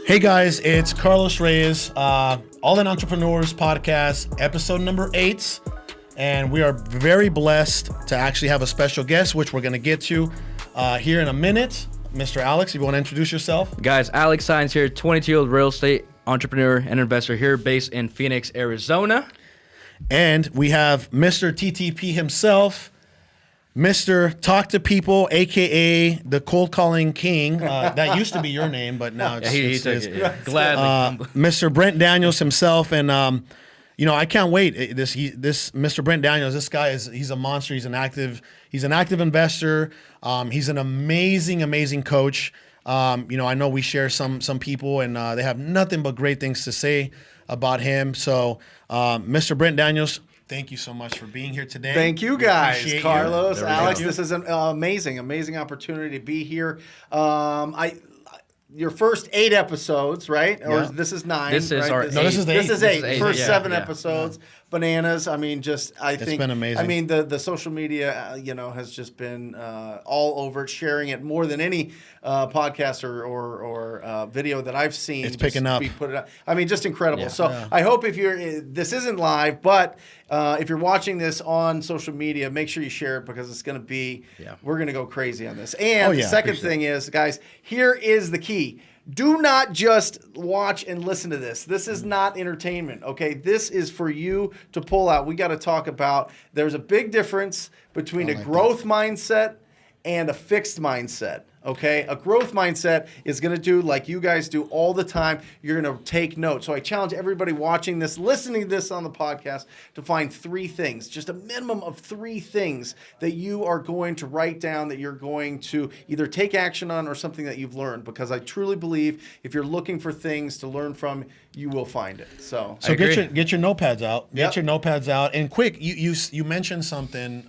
Hey guys, it's Carlos Reyes, All In Entrepreneurs Podcast, episode number 8. And we are very blessed to actually have a special guest, which we're going to get to here in a minute. Mr. Alex, if you want to introduce yourself. Guys, Alex Saenz here, 22-year-old real estate entrepreneur and investor here based in Phoenix, Arizona. And we have Mr. TTP himself, Mr. Talk to People, a.k.a. the Cold Calling King. That used to be your name, but now it's, He took it. Gladly. Mr. Brent Daniels himself. And, I can't wait. This Mr. Brent Daniels, this guy he's a monster. He's an active investor. He's an amazing coach. I know we share some people, and they have nothing but great things to say about him. So, Mr. Brent Daniels, thank you so much for being here today. Thank you, guys. Carlos, Alex, go. this is an amazing opportunity to be here. Your first 8 episodes, right? Or this is 9. This is right? our this is 8. This is 8. First Yeah, 7 yeah. episodes. Bananas. I mean, I think it's been amazing. I mean, the social media, has just been all over it, sharing it more than any podcast or video that I've seen. It's picking up. Put it up. I mean, just incredible. Yeah. So I hope this isn't live, but if you're watching this on social media, make sure you share it because it's going to be, we're going to go crazy on this. And the second thing is, guys, here is the key. Do not just watch and listen to this. This is not entertainment, okay? This is for you to pull out. We got to talk about, there's a big difference between a growth mindset and a fixed mindset. Okay, a growth mindset is going to do like you guys do all the time. You're going to take notes. So I challenge everybody watching this, listening to this on the podcast, to find 3 things, just a minimum of 3 things that you are going to write down, that you're going to either take action on or something that you've learned. Because I truly believe if you're looking for things to learn from, you will find it. So get your notepads out. Get your notepads out. And quick, you mentioned something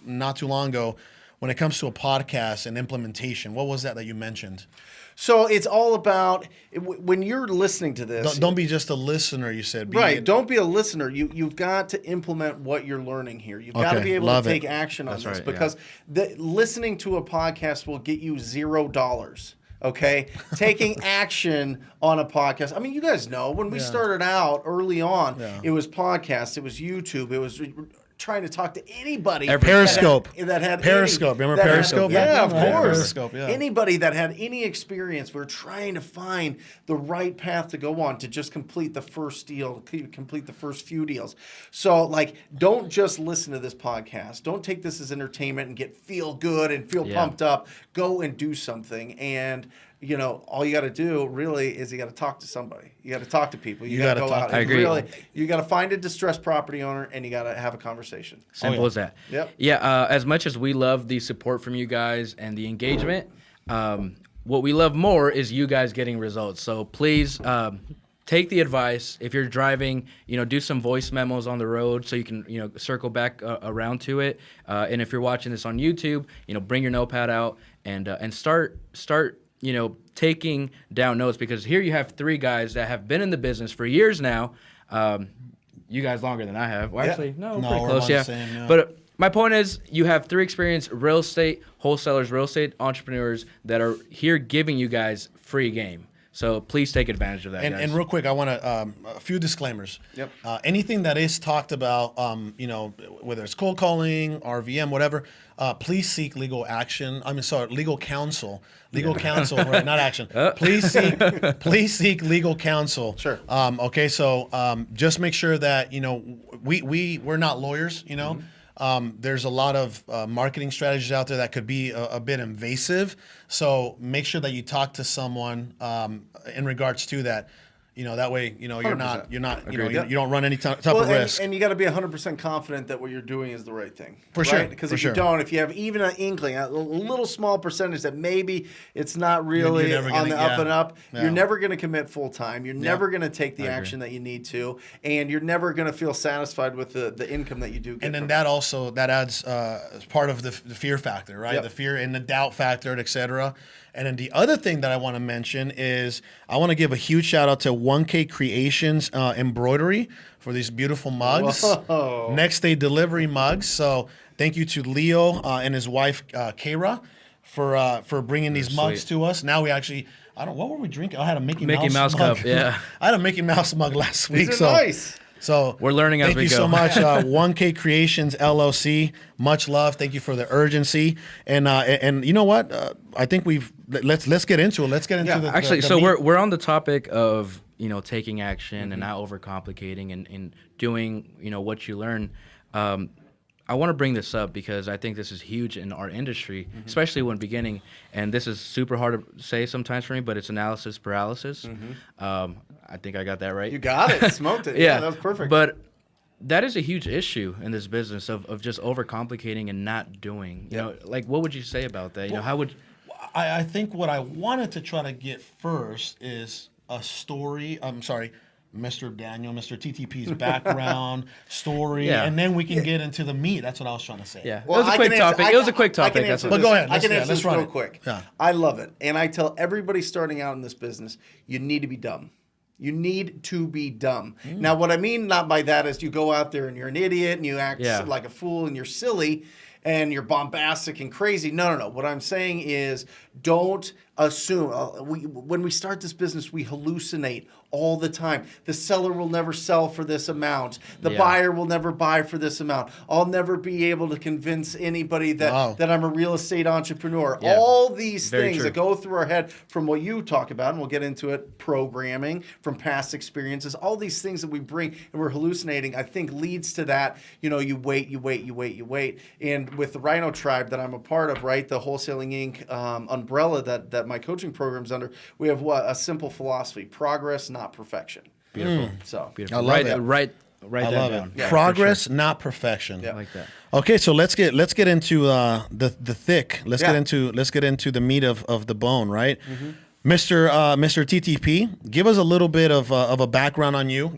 not too long ago. When it comes to a podcast and implementation, what was that you mentioned? So it's all about when you're listening to this. Don't be just a listener, you said. Don't be a listener. You've got to implement what you're learning here. You've got to be able to take action on this because listening to a podcast will get you $0. Okay, taking action on a podcast. I mean, you guys know when we started out early on, it was podcasts, it was YouTube, it was trying to talk to anybody. Periscope. That had Periscope. Remember Periscope? Yeah, of course. Periscope, yeah. Anybody that had any experience, we're trying to find the right path to go on to just complete the first deal, complete the first few deals. So, don't just listen to this podcast. Don't take this as entertainment and feel good and feel pumped up. Go and do something. And all you got to do really is you got to talk to somebody. You got to talk to people. You got to go out. I agree. Really, you got to find a distressed property owner and you got to have a conversation. Simple as that. Yep. Yeah. As much as we love the support from you guys and the engagement, what we love more is you guys getting results. So please take the advice. If you're driving, do some voice memos on the road so you can, circle back around to it. And if you're watching this on YouTube, bring your notepad out and start taking down notes, because here you have 3 guys that have been in the business for years now. You guys longer than I have. Well, actually, no, pretty close, yeah. But my point is, you have 3 experienced real estate wholesalers, real estate entrepreneurs that are here giving you guys free game. So please take advantage of that, guys. And real quick, I want to a few disclaimers. Yep. Anything that is talked about, whether it's cold calling, RVM, whatever, please seek legal action. Legal counsel. Legal counsel, right? Not action. Please seek legal counsel. Sure. Okay. So just make sure that we're not lawyers. There's a lot of marketing strategies out there that could be a bit invasive. So make sure that you talk to someone in regards to that. That way, you don't run any type of risk. And you got to be 100% confident that what you're doing is the right thing. For sure. Because if you don't, if you have even an inkling, a little small percentage that maybe it's not really on the up and up, you're never going to commit full time. You're never going to take the action that you need to, and you're never going to feel satisfied with the income that you do get. And then that adds part of the fear factor, right? Yep. The fear and the doubt factor, et cetera. And then the other thing that I want to mention is I want to give a huge shout out to 1K Creations Embroidery for these beautiful mugs. Next day delivery mugs. So thank you to Leo and his wife, Kara, for bringing these mugs to us. Now we actually, what were we drinking? I had a Mickey Mouse cup. mug. Yeah, I had a Mickey Mouse mug last week. These are nice. So we're learning as we go. Thank you so much, 1K Creations LLC. Much love. Thank you for the urgency. And you know what? I think let's get into it. Let's get into the actually. The so meat. we're on the topic of taking action and not overcomplicating and doing what you learn. I want to bring this up because I think this is huge in our industry, especially when beginning. And this is super hard to say sometimes for me, but it's analysis paralysis. I think I got that right. You got it. Smoked it. Yeah, that was perfect. But that is a huge issue in this business of just overcomplicating and not doing. Like what would you say about that? How would I think what I wanted to try to get first is a story. I'm sorry. Mr. Daniel, Mr. TTP's background, story, and then we can get into the meat. That's what I was trying to say. Yeah, well, it was a quick topic. It was a quick topic. But go ahead. I can answer this real it. quick. Yeah. I love it. And I tell everybody starting out in this business, you need to be dumb. You need to be dumb. Now, what I mean not by that is you go out there and you're an idiot and you act like a fool and you're silly and you're bombastic and crazy. No. What I'm saying is don't assume. When we start this business, we hallucinate all the time. The seller will never sell for this amount. The buyer will never buy for this amount. I'll never be able to convince anybody that I'm a real estate entrepreneur. Yeah. All these things that go through our head from what you talk about, and we'll get into it, programming, from past experiences, all these things that we bring and we're hallucinating, I think leads to that, you wait. And with the Rhino Tribe that I'm a part of, right, the Wholesaling Inc. Umbrella that my coaching program's under, we have a simple philosophy: progress, not perfection. Beautiful. So beautiful. I love that. Write that down. Yeah, progress, not perfection. Yeah. I like that. Okay, so let's get into the thick. Let's get into the meat of the bone, right? Mr. TTP, give us a little bit of a background on you.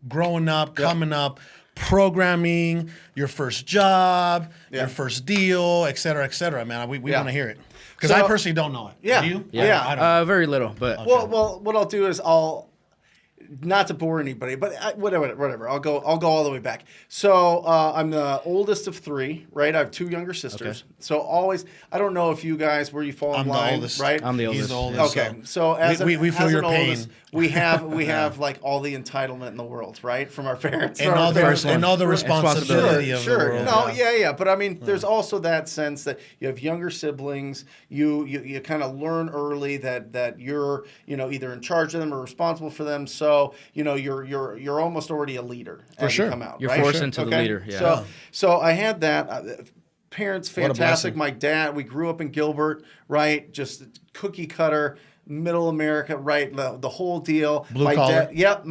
Growing up, coming up, programming, your first job, your first deal, et cetera, man. We want to hear it. Because I personally don't know it. Yeah. Do you? Yeah. I don't. Very little, but okay. Well, what I'll do is not to bore anybody, but whatever. I'll go all the way back. So I'm the oldest of three, right? I have two younger sisters. Okay. So always, I don't know if you guys where you fall in line, the oldest. right? I'm the oldest. He's the oldest. Okay. So as we feel your pain. Oldest, we have like all the entitlement in the world, right, from our parents, and all the responsibility of the world. No, yeah. But I mean, there's also that sense that you have younger siblings. You kind of learn early that you're either in charge of them or responsible for them. So you're almost already a leader as you come out. You're right? forced into the leader. Yeah. So I had that. Parents, fantastic. My dad, we grew up in Gilbert, right? Just cookie cutter. Middle America, right? The whole deal. Blue collar. Kind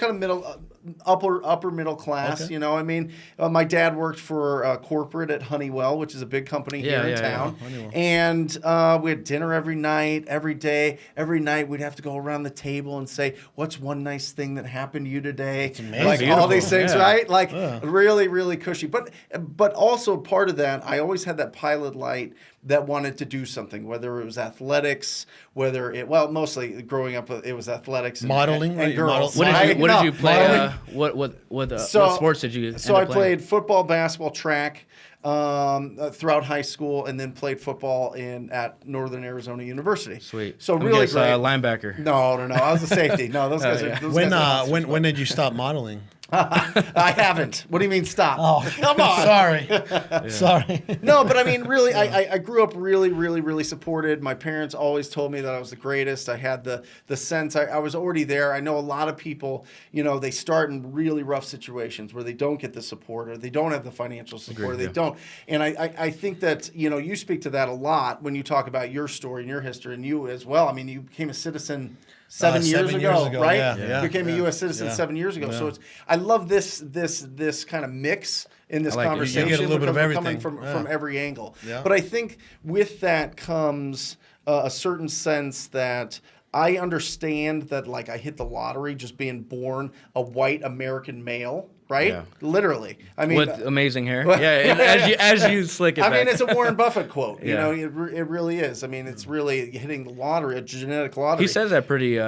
of middle, upper middle class. Okay. I mean, my dad worked for corporate at Honeywell, which is a big company here in town. Yeah. And we had dinner every night, every day. Every night we'd have to go around the table and say, "What's one nice thing that happened to you today?" It's amazing. Like beautiful. all these things, right? Like really, really cushy. But also part of that, I always had that pilot light that wanted to do something, whether it was athletics, mostly growing up, it was athletics and modeling and girls. What did you play? What sports did you? So I played football, basketball, track throughout high school, and then played football at Northern Arizona University. Sweet. So really great. Linebacker. No. I was a safety. No, those guys are. When did you stop modeling? I haven't. What do you mean stop? Oh, come on. Sorry. No, but I mean, really, I grew up really, really, really supported. My parents always told me that I was the greatest. I had the sense I was already there. I know a lot of people, they start in really rough situations where they don't get the support or they don't have the financial support. They don't. And I think that, you speak to that a lot when you talk about your story and your history and you as well. I mean, you became a citizen 7 years ago, right? Yeah. Became a U.S. citizen 7 years ago. So I love this kind of mix in this conversation. You get a little bit of everything. Coming from every angle. Yeah. But I think with that comes a certain sense that I understand that, like, I hit the lottery just being born a white American male. Right? Yeah. Literally. I mean, with amazing hair. And as you slick it back. I mean, it's a Warren Buffett quote. It really is. I mean, it's really hitting the lottery, a genetic lottery. He says that pretty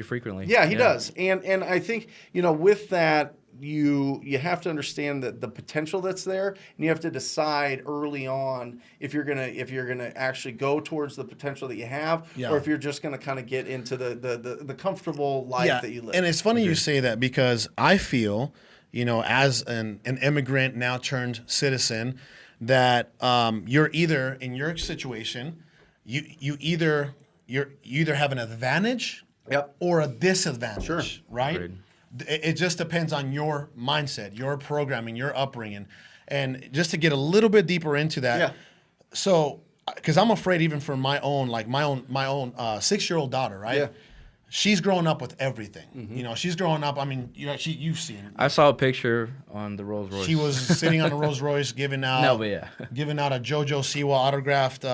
frequently. Yeah, he does. And I think, with that you have to understand the potential that's there, and you have to decide early on if you're gonna actually go towards the potential that you have, or if you're just gonna kind of get into the comfortable life that you live. And it's funny you say that, because I feel, as an immigrant now turned citizen, that you're either in your situation, you either have an advantage or a disadvantage, right? Agreed. It just depends on your mindset, your programming, your upbringing. And just to get a little bit deeper into that, so because I'm afraid even for my own 6-year-old daughter, right? Yeah. She's growing up with everything. Mm-hmm. She's growing up. I mean, you've seen it. I saw a picture on the Rolls Royce. She was sitting on the Rolls Royce giving out giving out a JoJo Siwa autographed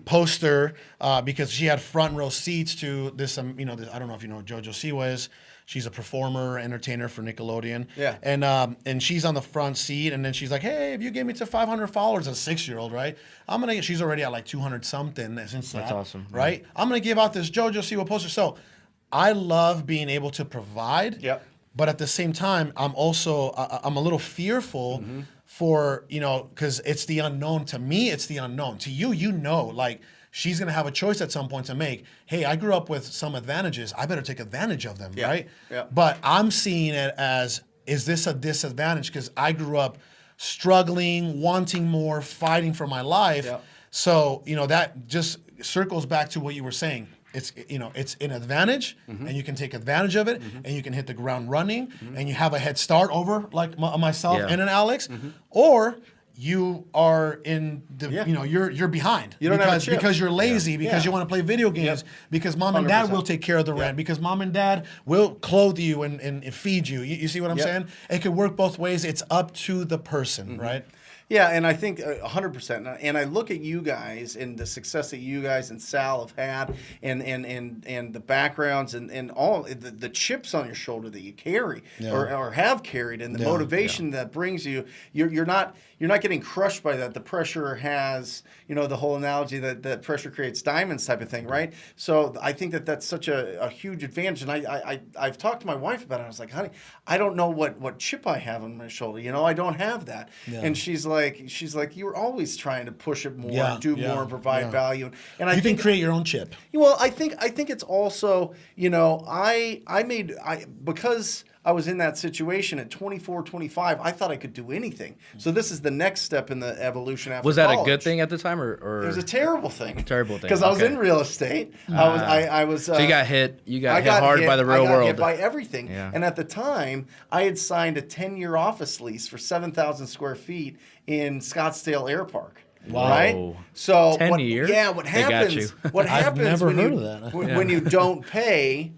poster because she had front row seats to this. I don't know if you know who JoJo Siwa is. She's a performer, entertainer for Nickelodeon. Yeah. And she's on the front seat, and then she's like, "Hey, if you get me to 500 followers, a 6-year-old, right? I'm gonna get." She's already at like 200 something. That's awesome, right? I'm gonna give out this JoJo Siwa poster. So I love being able to provide. Yep. But at the same time, I'm also I'm a little fearful for because it's the unknown. To me, it's the unknown. To you, like. She's going to have a choice at some point to make. Hey, I grew up with some advantages. I better take advantage of them, right? Yeah. But I'm seeing it as, is this a disadvantage? Because I grew up struggling, wanting more, fighting for my life. Yeah. So, that just circles back to what you were saying. It's it's an advantage, and you can take advantage of it, and you can hit the ground running, and you have a head start over like myself and an Alex, or you are in the you're behind because you're lazy, because you want to play video games, because mom and dad 100%. Will take care of the rent, because mom and dad will clothe you and feed you. You see what I'm saying? It could work both ways. It's up to the person, right? Yeah, and I think 100%. And I look at you guys and the success that you guys and Sal have had, and the backgrounds and all the chips on your shoulder that you carry or have carried, and the motivation that brings you. You're not getting crushed by that. The pressure has, the whole analogy that pressure creates diamonds type of thing, right? So I think that's such a huge advantage. And I've talked to my wife about it. I was like, honey, I don't know what chip I have on my shoulder. I don't have that. Yeah. And she's like, you were always trying to push it more and do more and provide value. And I think can create your own chip. Well, I think it's also, because I was in that situation at 24, 25, I thought I could do anything. So this is the next step in the evolution after Was that college. A good thing at the time, or? It was a terrible thing. Terrible thing. Because I was in real estate. I was. So you got hit. You got hit hard by the real world. I got hit by everything. Yeah. And at the time, I had signed a 10-year office lease for 7,000 square feet in Scottsdale Air Park. Wow. Right? So 10 years? Yeah. What happens? What happens? I've never heard of that. When you don't pay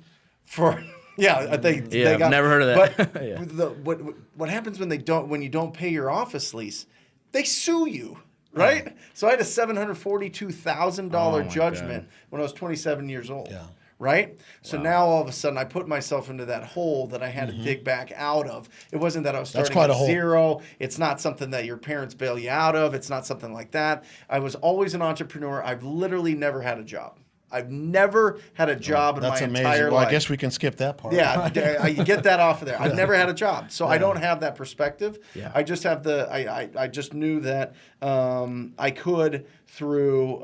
for. Yeah, I think. Yeah, I've never heard of that. But what happens when you don't pay your office lease? They sue you, right? Oh. So I had a $742,000 judgment when I was 27 years old. Yeah. Right? So now all of a sudden I put myself into that hole that I had to dig back out of. It wasn't that I was starting at zero. It's not something that your parents bail you out of. It's not something like that. I was always an entrepreneur. I've literally never had a job. I've never had a job in my entire life. Well, I guess we can skip that part. Yeah, you get that off of there. I've never had a job, so I don't have that perspective. Yeah. I just have I just knew that I could through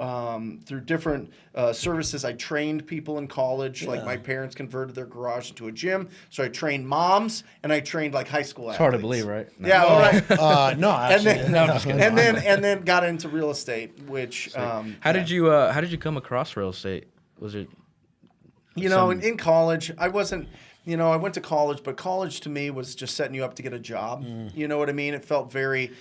different services. I trained people in college. Like my parents converted their garage into a gym, so I trained moms and I trained like high school athletes. It's hard to believe, right? No. Yeah, all right. No, actually, and then got into real estate, which how did you come across real estate? Was it in college I wasn't. I went to college, but college to me was just setting you up to get a job. You know what I mean? It felt very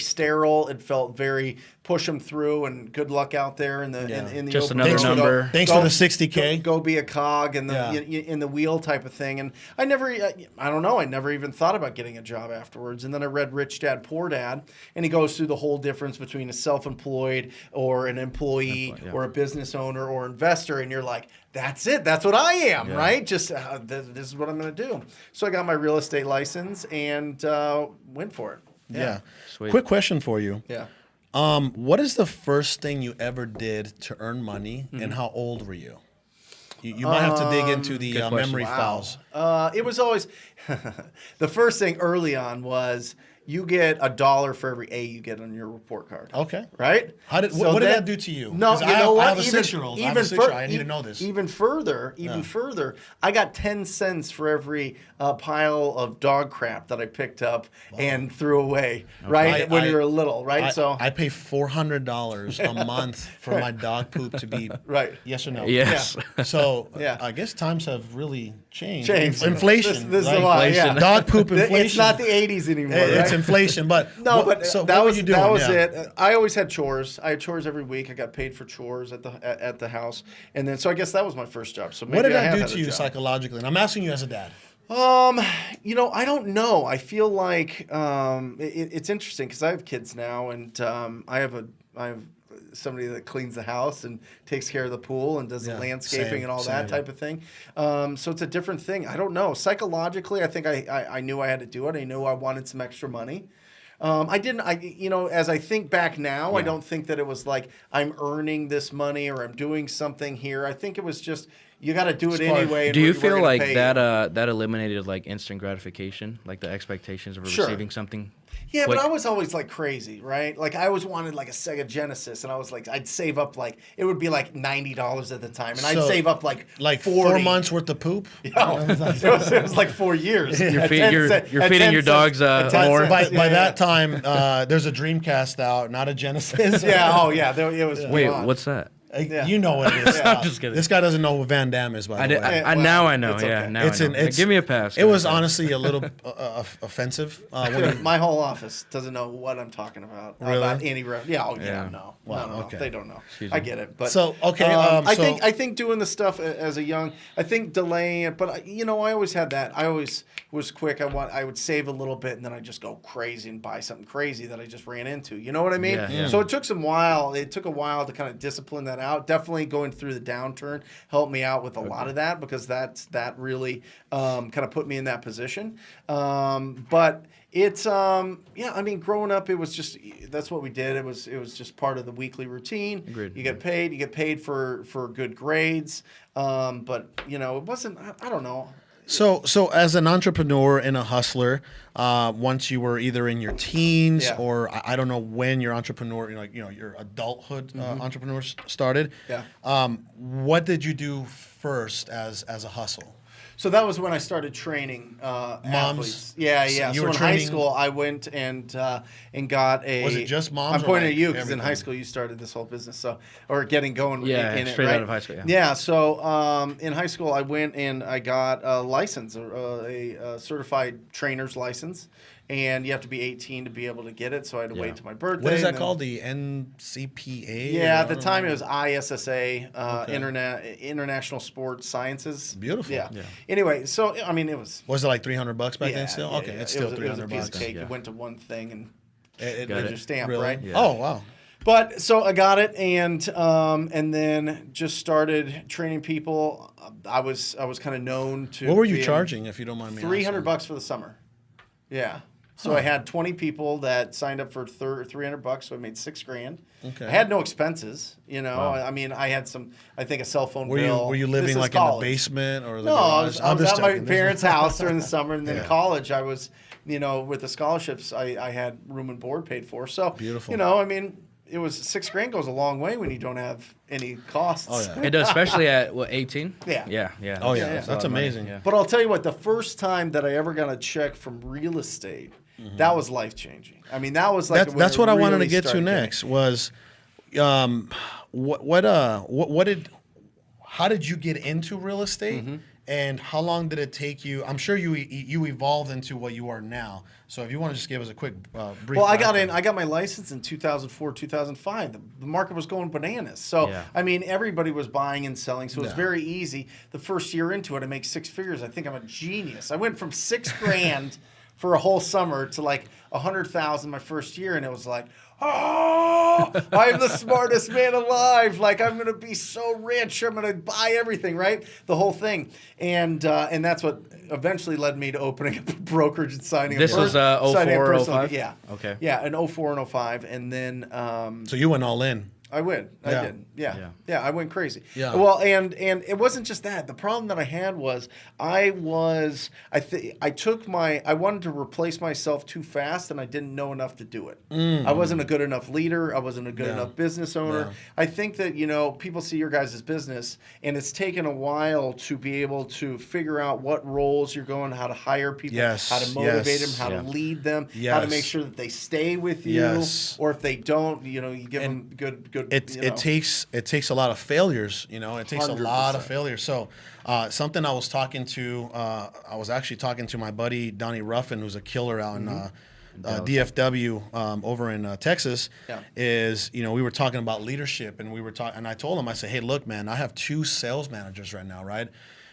sterile. It felt very push them through and good luck out there in the just open another number. Thanks for the $60K. Go be a cog in the wheel type of thing. And I never even thought about getting a job afterwards. And then I read Rich Dad Poor Dad, and he goes through the whole difference between a self-employed or an employee or a business owner or investor, and you're like, that's it. That's what I am, right? Just this is what I'm going to do. So I got my real estate license and went for it. Yeah. Sweet. Quick question for you. Yeah. What is the first thing you ever did to earn money, and how old were you? You might have to dig into the Good question. memory files. It was always the first thing early on was you get $1 for every A you get on your report card. Okay. Right? What did that do to you? No, 'Cause you know what? I have a 6-year-old. I need to know this. Even further, I got 10 cents for every pile of dog crap that I picked up and threw away, right? When you were little, right? I pay $400 a month for my dog poop to be right. Yes or no? Yes. Yeah. So Yeah. I guess times have really changed. This Inflation. is right? a lot. Yeah. Dog poop inflation. It's not the 80s anymore. It's right? inflation, but No, but so that what was were you doing? that was Yeah. it. I always had chores. I had chores every week. I got paid for chores at the house, and then so I guess that was my first job. So maybe What did I that have do had to a you job. psychologically? And I'm asking you as a dad. I don't know. I feel like it's interesting because I have kids now, and I have somebody that cleans the house and takes care of the pool and does the landscaping and all that type of thing. So it's a different thing. I don't know. Psychologically, I think I knew I had to do it. I knew I wanted some extra money. I didn't. As I think back now, I don't think that it was like I'm earning this money or I'm doing something here. I think it was just you got to do it anyway. And Do you we're feel gonna like pay that that eliminated like instant gratification, like the expectations of receiving something? Yeah, quick? but I was always like crazy, right? Like I always wanted like a Sega Genesis, and I was like, I'd save up like it would be like $90 at the time, and I'd So, save up like 4 40. months worth of poop? No, it was like 4 years. You're, At feed, 10 you're, cents- you're at feeding 10 your cents- dogs at 10 more. cents. By that time, there's a Dreamcast out, not a Genesis. Yeah. Oh, yeah. It was. Wait, beyond. what's that? You know what it is. I'm just kidding. This guy doesn't know what Van Damme is, by the way. Now I know. It's Yeah, okay. now I know. Give me a pass. It was honestly a little offensive. My whole office doesn't know what I'm talking about. Really? About any yeah. Oh, yeah. Yeah. No. Wow, No. okay. They don't know. Excuse I me. get it. But So, okay, I think doing the stuff as a young, I think delaying it. But I always had that. I always was quick. I would save a little bit and then I just go crazy and buy something crazy that I just ran into. You know what I mean? Yeah. So it took a while to kind of discipline that out. Definitely going through the downturn helped me out with a lot of that because that really kind of put me in that position. But it's growing up, it was just that's what we did. It was just part of the weekly routine. Agreed. You get paid for good grades. But it wasn't. I don't know. So as an entrepreneur and a hustler, once you were either in your teens or I don't know when your entrepreneur, your adulthood entrepreneur started. Yeah. What did you do first as a hustle? So that was when I started training athletes. Yeah. you So were in training- high school, I went and got a. Was it just moms I'm or, pointing like, at you because in everything? high school you started this whole business, or getting going. Yeah, in straight it, right? out of high school, yeah. Yeah. So in high school, I went and I got a license, a certified trainer's license. And you have to be 18 to be able to get it. So I had to wait till my birthday. What is that and then- called? The NCPA? Yeah, Or at the I don't time know. it was ISSA, International Sports Sciences. Beautiful. Yeah. Yeah. Anyway, so it was. Was it like $300 back Yeah, then still? yeah, Okay, yeah. it's still it was a $300. piece of cake. Yeah. You went to one thing and It- Got did it. your stamp, Really? right? Yeah. Oh, wow. But so I got it and then just started training people. I was kind of known to. What were you being charging, if you don't mind me asking? $300 for the summer. Yeah. So I had 20 people that signed up for $300, so I made $6,000. Okay. I had no expenses, Wow. I mean, I had I think a cell phone Were bill. you This living is like in college. the basement or the No, I garage? was just at my joking. parents' house during the summer, and then Yeah. college, I was, with the scholarships, I had room and board paid for. So, Beautiful. I mean, it was $6,000 goes a long way when you don't have any costs. Oh, yeah. It does, especially at 18. Yeah. Yeah. Oh, yeah. Yeah, That's amazing. Yeah. But I'll tell you what, the first time that I ever got a check from real estate, that was life changing. I mean, that was like That's what I wanted to really get to started getting- next was, how did you get into real estate, and how long did it take you? I'm sure you evolved into what you are now. So if you want to just give us a quick brief. Well, I background. got my license in 2004, 2005. The market was going bananas. So, Yeah. I mean, everybody was buying and selling. So it was Yeah. very easy. The first year into it, I make six figures. I think I'm a genius. I went from $6,000 for a whole summer to like 100,000 my first year. And it was like, oh, I'm the smartest man alive. Like, I'm going to be so rich. I'm going to buy everything, right? The whole thing. And that's what eventually led me to opening up a brokerage and signing This a was, signing a 04, personal- 05? Yeah. Okay. Yeah, in 04 and 05. And then So you went all in. I win. I Yeah. did. Yeah. I went crazy. Yeah. Well, and it wasn't just that. The problem that I had was I wanted to replace myself too fast, and I didn't know enough to do it. I wasn't a good enough leader. I wasn't a good enough business owner. Yeah. I think that, people see your guys' business, and it's taken a while to be able to figure out what roles you're going, how to hire people, Yes. how to motivate Yes. them, how to lead them, how to Yes. make sure that they stay with you, Yes. or if they don't, you give them good. It takes a lot of failures. It takes a lot of 100%. failures. So something I was actually talking to my buddy Donnie Ruffin, who's a killer out in DFW over in Texas. Yeah. Is we were talking about leadership, and and I told him, I said, hey, look, man, I have 2 sales managers right now, right?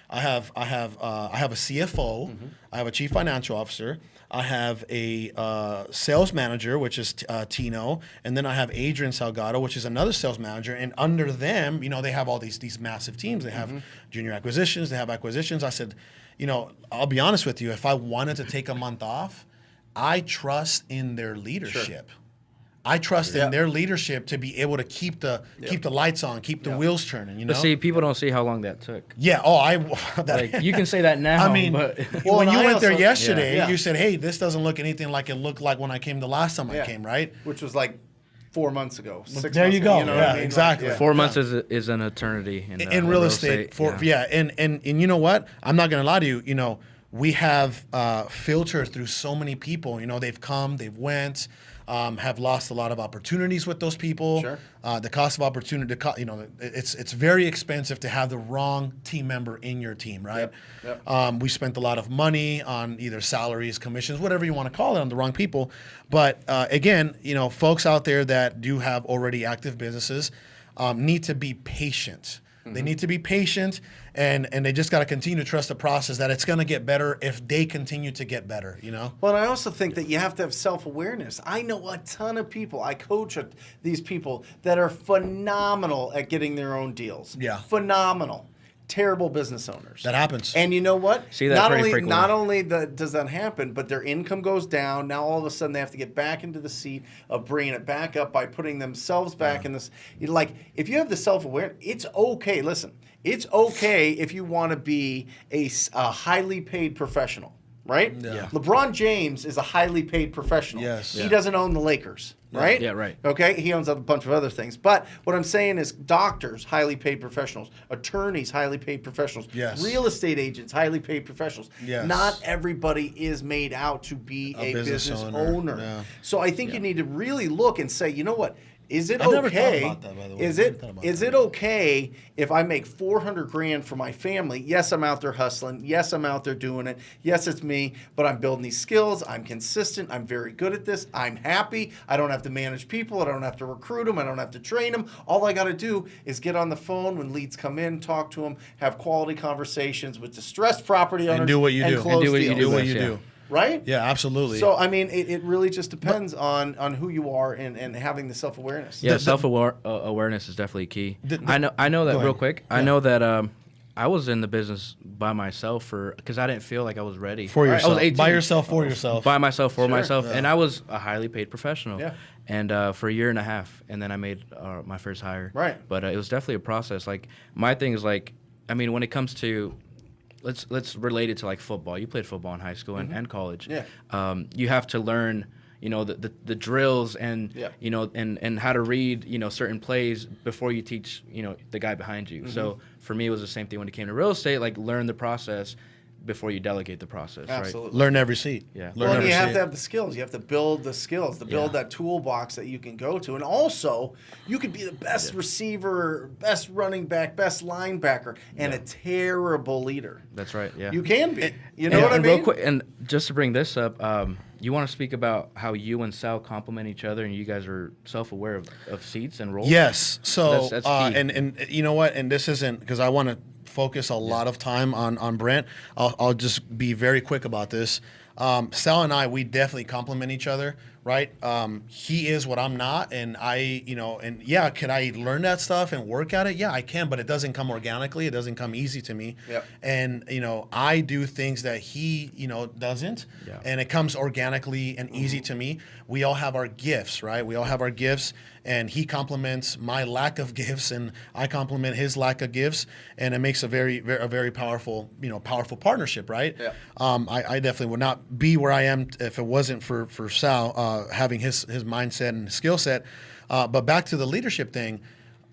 I have a CFO, I have a chief financial officer, I have a sales manager, which is Tino, and then I have Adrian Salgado, which is another sales manager. And under them, they have all these massive teams. They have junior acquisitions, they have acquisitions. I said, I'll be honest with you, if I wanted to take a month off, I trust in their leadership. Sure. I trust in their leadership to be able to keep the lights on, keep the wheels turning. But see, people don't see how long that took. Yeah. Oh, you can say that now. I mean, but when you went there yesterday, you said, "Hey, this doesn't look anything like it looked like when I came the last time I came." Right? Which was like 4 months ago. 6 there months you go. ago, Yeah, exactly. 4 months is an eternity in real estate. And you know what? I'm not gonna lie to you. We have filtered through so many people. They've come, they've went. Have lost a lot of opportunities with those people. Sure. The cost of opportunity, it's very expensive to have the wrong team member in your team, right? Yep. We spent a lot of money on either salaries, commissions, whatever you want to call it, on the wrong people. But again, folks out there that do have already active businesses need to be patient. They need to be patient, and they just got to continue to trust the process, that it's going to get better if they continue to get better, Well, and I also think that you have to have self-awareness. I know a ton of people. I coach these people that are phenomenal at getting their own deals. Yeah. Phenomenal. Terrible business owners. That happens. And you know what? See that pretty frequently. Not only does that happen, but their income goes down. Now all of a sudden they have to get back into the seat of bringing it back up by putting themselves back in this. Like, if you have the self-awareness, it's okay. Listen, it's okay if you want to be a highly paid professional, right? Yeah. LeBron James is a highly paid professional. Yes. He doesn't own the Lakers. Right? Yeah, right. Okay, he owns a bunch of other things. But what I'm saying is doctors, highly paid professionals, attorneys, highly paid professionals, Yes. real estate agents, highly paid professionals. Yes. Not everybody is made out to be a business owner. Yeah. So I think you need to really look and say, you know what? Is it I never okay? thought about that, by the way. Is I never thought about it that. okay if I make $400,000 for my family? Yes, I'm out there hustling. Yes, I'm out there doing it. Yes, it's me, but I'm building these skills. I'm consistent. I'm very good at this. I'm happy. I don't have to manage people. I don't have to recruit them. I don't have to train them. All I got to do is get on the phone when leads come in, talk to them, have quality conversations with distressed property owners, And do what you do. close And do what you deals. do. Do what you Yeah. do. Right? Yeah, absolutely. So, I mean, it really just depends on who you are and having the self-awareness. Yeah, awareness is definitely key. I know that Go real ahead. quick. I know that I was in the business by myself because I didn't feel like I was ready. For yourself. I was 18. By yourself, for yourself. By myself, for Sure. myself. Yeah. And I was a highly paid professional. Yeah. And for a year and a half, and then I made my first hire. Right. But it was definitely a process. Like, my thing is, like, I mean, when it comes to, let's relate it to, like, football. You played football in high school and college. Yeah. You have to learn, the drills and, Yeah. and how to read, certain plays before you teach, the guy behind you. So for me, it was the same thing when it came to real estate, like, learn the process before you delegate the process, Absolutely. right? Learn every seat. Yeah. Learn Well, and every you have seat. to have the skills. You have to build the skills, to build Yeah. that toolbox that you can go to. And also, you could be the best receiver, best running back, best linebacker, and a terrible leader. That's right, yeah. You can be. You know And- what I and mean? Real quick, and just to bring this up, you want to speak about how you and Sal complement each other, and you guys are self-aware of seats and roles? Yes. So, That's key. and you know what? And this isn't because I want to focus a lot of time on Brent. I'll just be very quick about this. Sal and I, we definitely complement each other. right? He is what I'm not, and could I learn that stuff and work at it? Yeah, I can, but it doesn't come organically. It doesn't come easy to me. Yep. And I do things that he doesn't, and it comes organically and easy to me. We all have our gifts, right? We all have our gifts, and he compliments my lack of gifts, and I compliment his lack of gifts, and it makes a very powerful partnership, right? Yeah. I definitely would not be where I am if it wasn't for Sal having his mindset and skill set. But back to the leadership thing.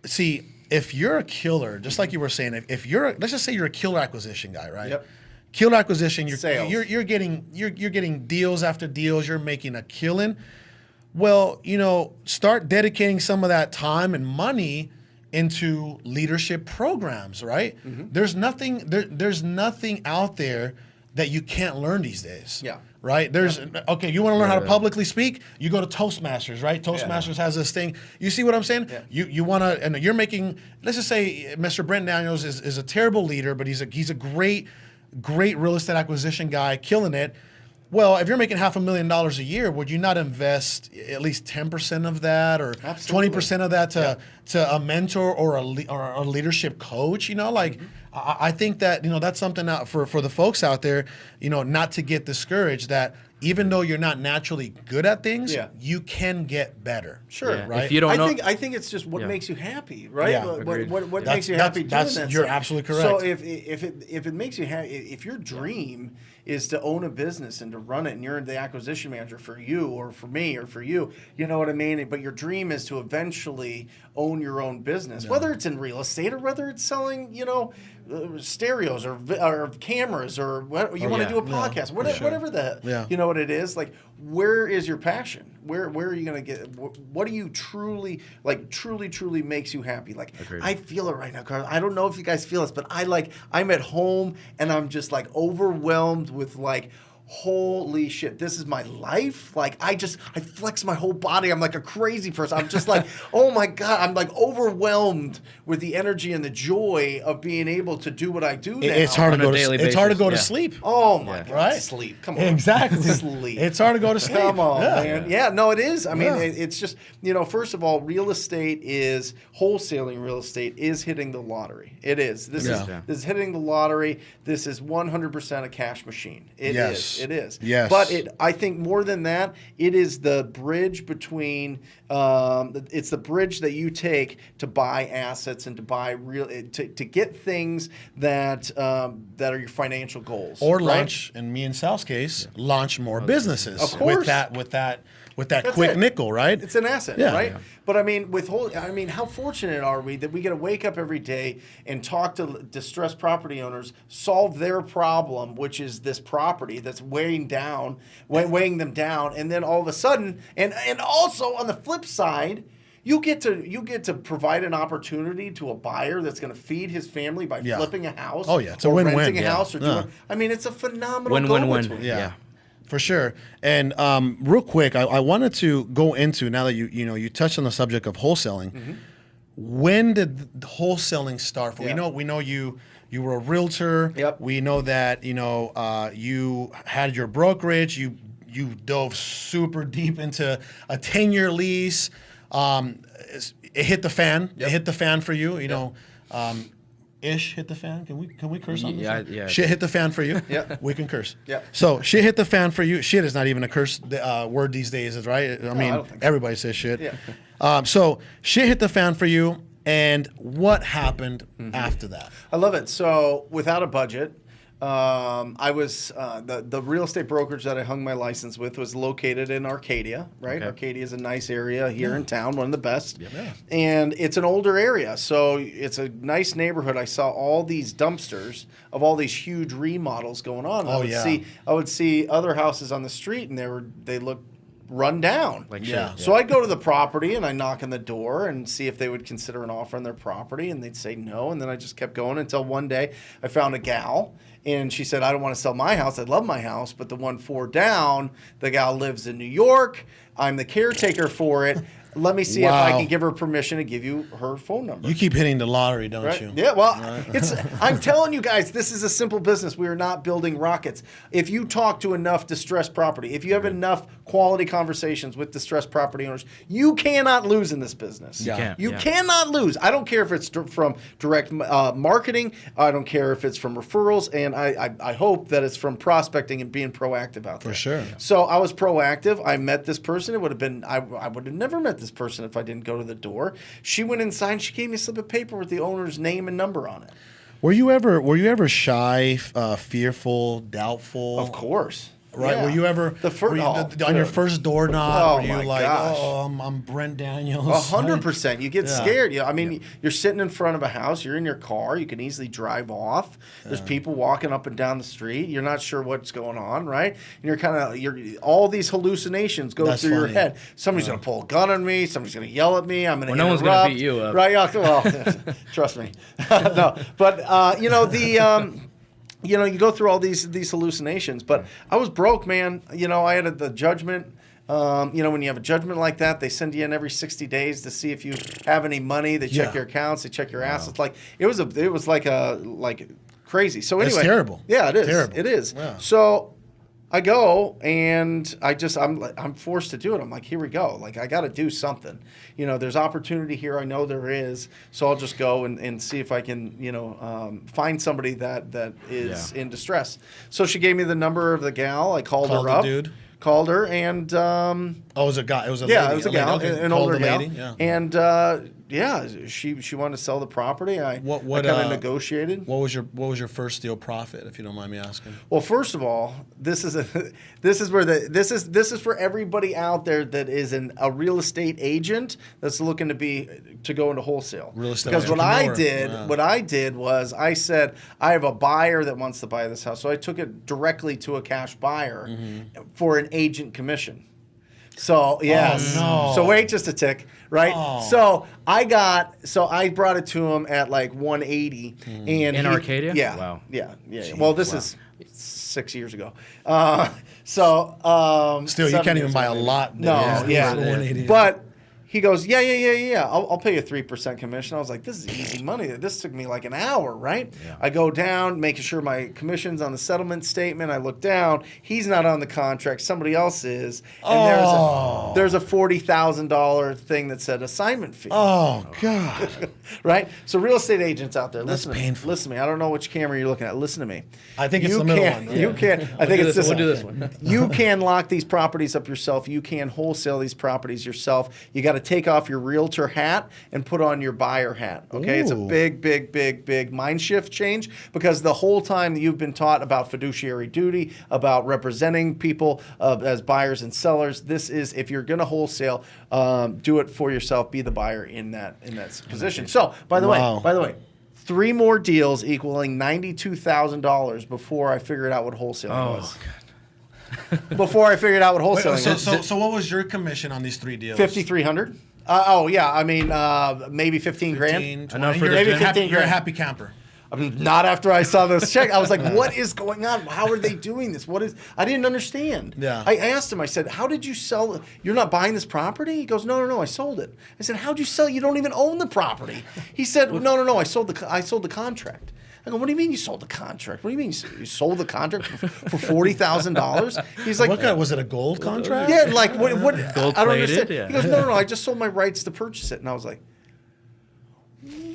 See, if you're a killer, just like you were saying, if you're let's just say you're a killer acquisition guy, right? Yep. Killer acquisition, Sales. you're getting deals after deals, you're making a killing. Well, start dedicating some of that time and money into leadership programs, right? Mm-hmm. There's nothing out there that you can't learn these days. Yeah. Right? Okay, you want to learn how to publicly speak? You go to Toastmasters, right? Toastmasters has this thing. You see what I'm saying? Yeah. You want to, and you're making, let's just say Mr. Brent Daniels is a terrible leader, but he's a great real estate acquisition guy, killing it. Well, if you're making $500,000 a year, would you not invest at least 10% of that or Absolutely. 20% of that to a mentor or a leadership coach? I think that that's something for the folks out there, not to get discouraged, that even though you're not naturally good at things, you can get better. Sure. Yeah. Right? If you don't know, I think it's just what makes you happy, right? Yeah. What makes you happy doing that? You're stuff. absolutely correct. So if it makes you happy, if your dream is to own a business and to run it, and you're the acquisition manager for you or for me or for you, you know what I mean? But your dream is to eventually own your own business, whether it's in real estate or whether it's selling, stereos or cameras or what you want to do a podcast, whatever you know what it is. Like, where is your passion? Where are you going to get? What do you truly makes you happy? Like, Agreed. I feel it right now, Carl. I don't know if you guys feel this, but I'm at home and I'm just like overwhelmed with like, holy shit, this is my life. Like, I flex my whole body. I'm like a crazy person. I'm just like, oh my God, I'm like overwhelmed with the energy and the joy of being able to do what I do now. It's hard to go daily to, it's hard to basis, go to yeah. sleep. Oh my God, Right? sleep. Come on. Exactly. Sleep. It's hard to go to sleep. Come on, Yeah. man. Yeah, no, it is. I mean, Yeah. it's just, first of all, wholesaling real estate is hitting the lottery. It is. This is hitting the lottery. This is 100% a cash machine. It is. It is. Yes. But I think more than that, it is the bridge between, it's the bridge that you take to buy assets and to buy to get things that are your financial goals. Or right? launch, in me and Sal's case, launch more businesses. Of course. With that That's quick it. nickel, right? It's an asset, Yeah. right? Yeah. But I mean, how fortunate are we that we get to wake up every day and talk to distressed property owners, solve their problem, which is this property that's weighing them down, and then all of a sudden, and also on the flip side, you get to provide an opportunity to a buyer that's going to feed his family by flipping a house. Oh, yeah. It's a or win-win. renting a Yeah. house or doing. I mean, it's a phenomenal Win-win-win. go-between. Yeah. For sure. And real quick, I wanted to go into, now that you touched on the subject of wholesaling. Mm-hmm. When did the wholesaling start? For we know you were a realtor. Yep. We know that you had your brokerage. You dove super deep into a 10-year lease. It hit the fan. Yep. It hit the fan for you. Ish hit the fan. Can we curse on this? Yeah. Shit hit the fan for you. Yeah. We can curse. Yeah. So shit hit the fan for you. Shit is not even a curse word these days, right? I mean, don't think so. everybody says shit. Yeah. So shit hit the fan for you, and what happened after that? I love it. So without a budget, I was the real estate brokerage that I hung my license with was located in Arcadia, right? Okay. Arcadia is a nice area here in town, one of the best. Yeah. And it's an older area, so it's a nice neighborhood. I saw all these dumpsters of all these huge remodels going on. Oh, I would see other houses on the street, and they looked run down. Like Yeah. shit. So I'd go to the property and I knock on the door and see if they would consider an offer on their property, and they'd say no. And then I just kept going until one day I found a gal, and she said, I don't want to sell my house. I love my house, but the one floor down, the gal lives in New York. I'm the caretaker for it. let me see if I can give her permission to give you her phone number. You keep hitting the lottery, don't you? Yeah, well, I'm telling you guys, this is a simple business. We are not building rockets. If you talk to enough distressed property, if you have enough quality conversations with distressed property owners, you cannot lose in this business. You cannot lose. I don't care if it's from direct marketing. I don't care if it's from referrals, and I hope that it's from prospecting and being proactive out there. For sure. So I was proactive. I met this person. It would have been I would have never met this person if I didn't go to the door. She went inside and she gave me a slip of paper with the owner's name and number on it. Were you ever shy, fearful, doubtful? Of course. Right? Yeah. Were you ever on your first door knock? Were you like, gosh. I'm Brent Daniels? 100%. You get scared. I mean, you're sitting in front of a house. You're in your car. You can easily drive off. There's people walking up and down the street. You're not sure what's going on, right? And you're all these hallucinations go through your head. Somebody's going to pull a gun on me. Somebody's going to yell at me. I'm going to interrupt. No one's going to beat you up. Right? Well, trust me. No, but you go through all these hallucinations, but I was broke, man. I had the judgment. When you have a judgment like that, they send you in every 60 days to see if you have any money. They check your accounts. They check your assets. Like it was like crazy. So anyway, it's terrible. Yeah, it is. Terrible. It is. Yeah. So I go and I'm forced to do it. I'm like, here we go. Like I got to do something. There's opportunity here. I know there is. So I'll just go and see if I can, find somebody that is in distress. So she gave me the number of the gal. I called her up. Dude. Called her and it was a guy. It was a lady. It was a gal, an older gal. Yeah. And she wanted to sell the property. I kind of negotiated. What was your first deal profit, if you don't mind me asking? Well, first of all, this is for everybody out there that is a real estate agent that's looking to go into wholesale. Real estate. Because what I did was I said I have a buyer that wants to buy this house, so I took it directly to a cash buyer for an agent commission. So yes. Oh, no. So wait just a tick, right? Oh. So I brought it to him at like 180, and in Arcadia. Yeah. Wow. Yeah. Well, this is 6 years ago. Still, you can't even buy a lot. No. Yeah. But he goes, yeah. I'll pay you 3% commission. I was like, this is easy money. This took me like an hour, right? Yeah. I go down, making sure my commission's on the settlement statement. I look down. He's not on the contract. Somebody else is. And there's a $40,000 thing that said assignment fee. Oh, God. Right? So real estate agents out there, That's painful. Listen to me. I don't know which camera you're looking at. Listen to me. I think it's the middle one. You can. I think it's this one. We'll do this one. You can lock these properties up yourself. You can wholesale these properties yourself. You got to take off your realtor hat and put on your buyer hat. Okay, It's a big mind shift change, because the whole time that you've been taught about fiduciary duty, about representing people as buyers and sellers, this is, if you're going to wholesale, do it for yourself. Be the buyer in that position. So, by the way, 3 more deals equaling $92,000 before I figured out what wholesaling was. God. Before I figured out what wholesaling was. So what was your commission on these 3 deals? $5,300. I mean, maybe 15 grand. Enough for maybe 15 grand. You're a happy camper. I mean, not after I saw this check. I was like, what is going on? How are they doing this? I didn't understand. Yeah. I asked him, I said, how did you sell? You're not buying this property? He goes, no, I sold it. I said, how'd you sell? You don't even own the property. He said, no, I sold the contract. I go, what do you mean you sold the contract? What do you mean you sold the contract for $40,000? He's like, was it a gold contract? Yeah, like what? Gold I don't understand. Yeah. He goes, no, I just sold my rights to purchase it, and I was like,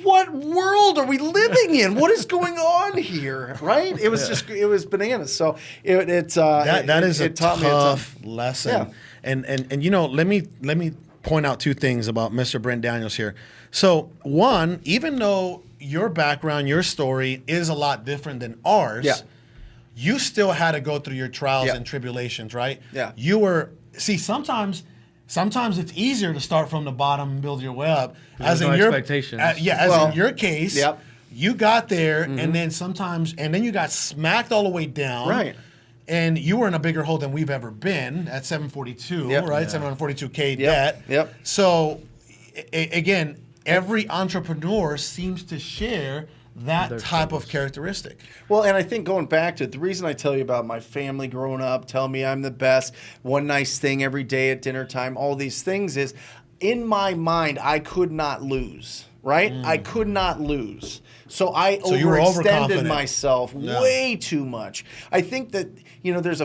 what world are we living in? What is going on here? Right? It was it was bananas. So that is a tough lesson. Yeah. And let me point out 2 things about Mr. Brent Daniels here. So one, even though your background, your story is a lot different than ours, you still had to go through your trials and tribulations, right? Yeah. Sometimes it's easier to start from the bottom and build your way up. As in your expectations. In your case, you got there, and then you got smacked all the way down. Right. And you were in a bigger hole than we've ever been at 742, right? Yeah. 742K debt. Yep. So, again, every entrepreneur seems to share that type of characteristic. Well, and I think going back to it, the reason I tell you about my family growing up, tell me I'm the best, one nice thing every day at dinner time, all these things is in my mind, I could not lose. Right? I could not lose. So I overextended myself way too much. I think that, there's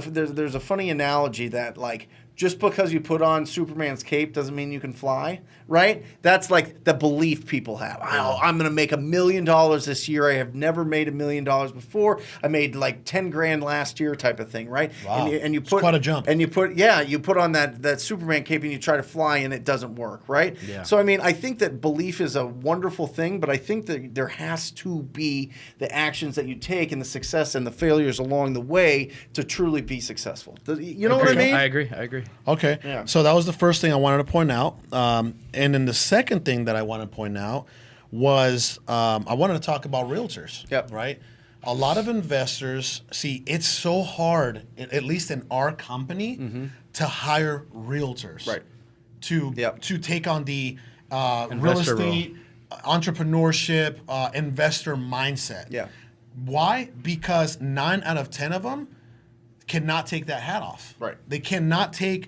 a funny analogy that, like, just because you put on Superman's cape doesn't mean you can fly, right? That's like the belief people have. I'm going to make $1 million this year. I have never made $1 million before. I made like 10 grand last year, type of thing, right? Wow. And you put quite a jump. And you put on that Superman cape and you try to fly and it doesn't work, right? Yeah. So I mean, I think that belief is a wonderful thing, but I think that there has to be the actions that you take and the success and the failures along the way to truly be successful. You know what I mean? I agree. Okay. Yeah. So that was the first thing I wanted to point out. And then the second thing that I wanted to point out was I wanted to talk about realtors. Yep. Right? A lot of investors, it's so hard, at least in our company, to hire realtors. Right. To take on the real estate, entrepreneurship, investor mindset. Yeah. Why? Because 9 out of 10 of them cannot take that hat off. Right. They cannot take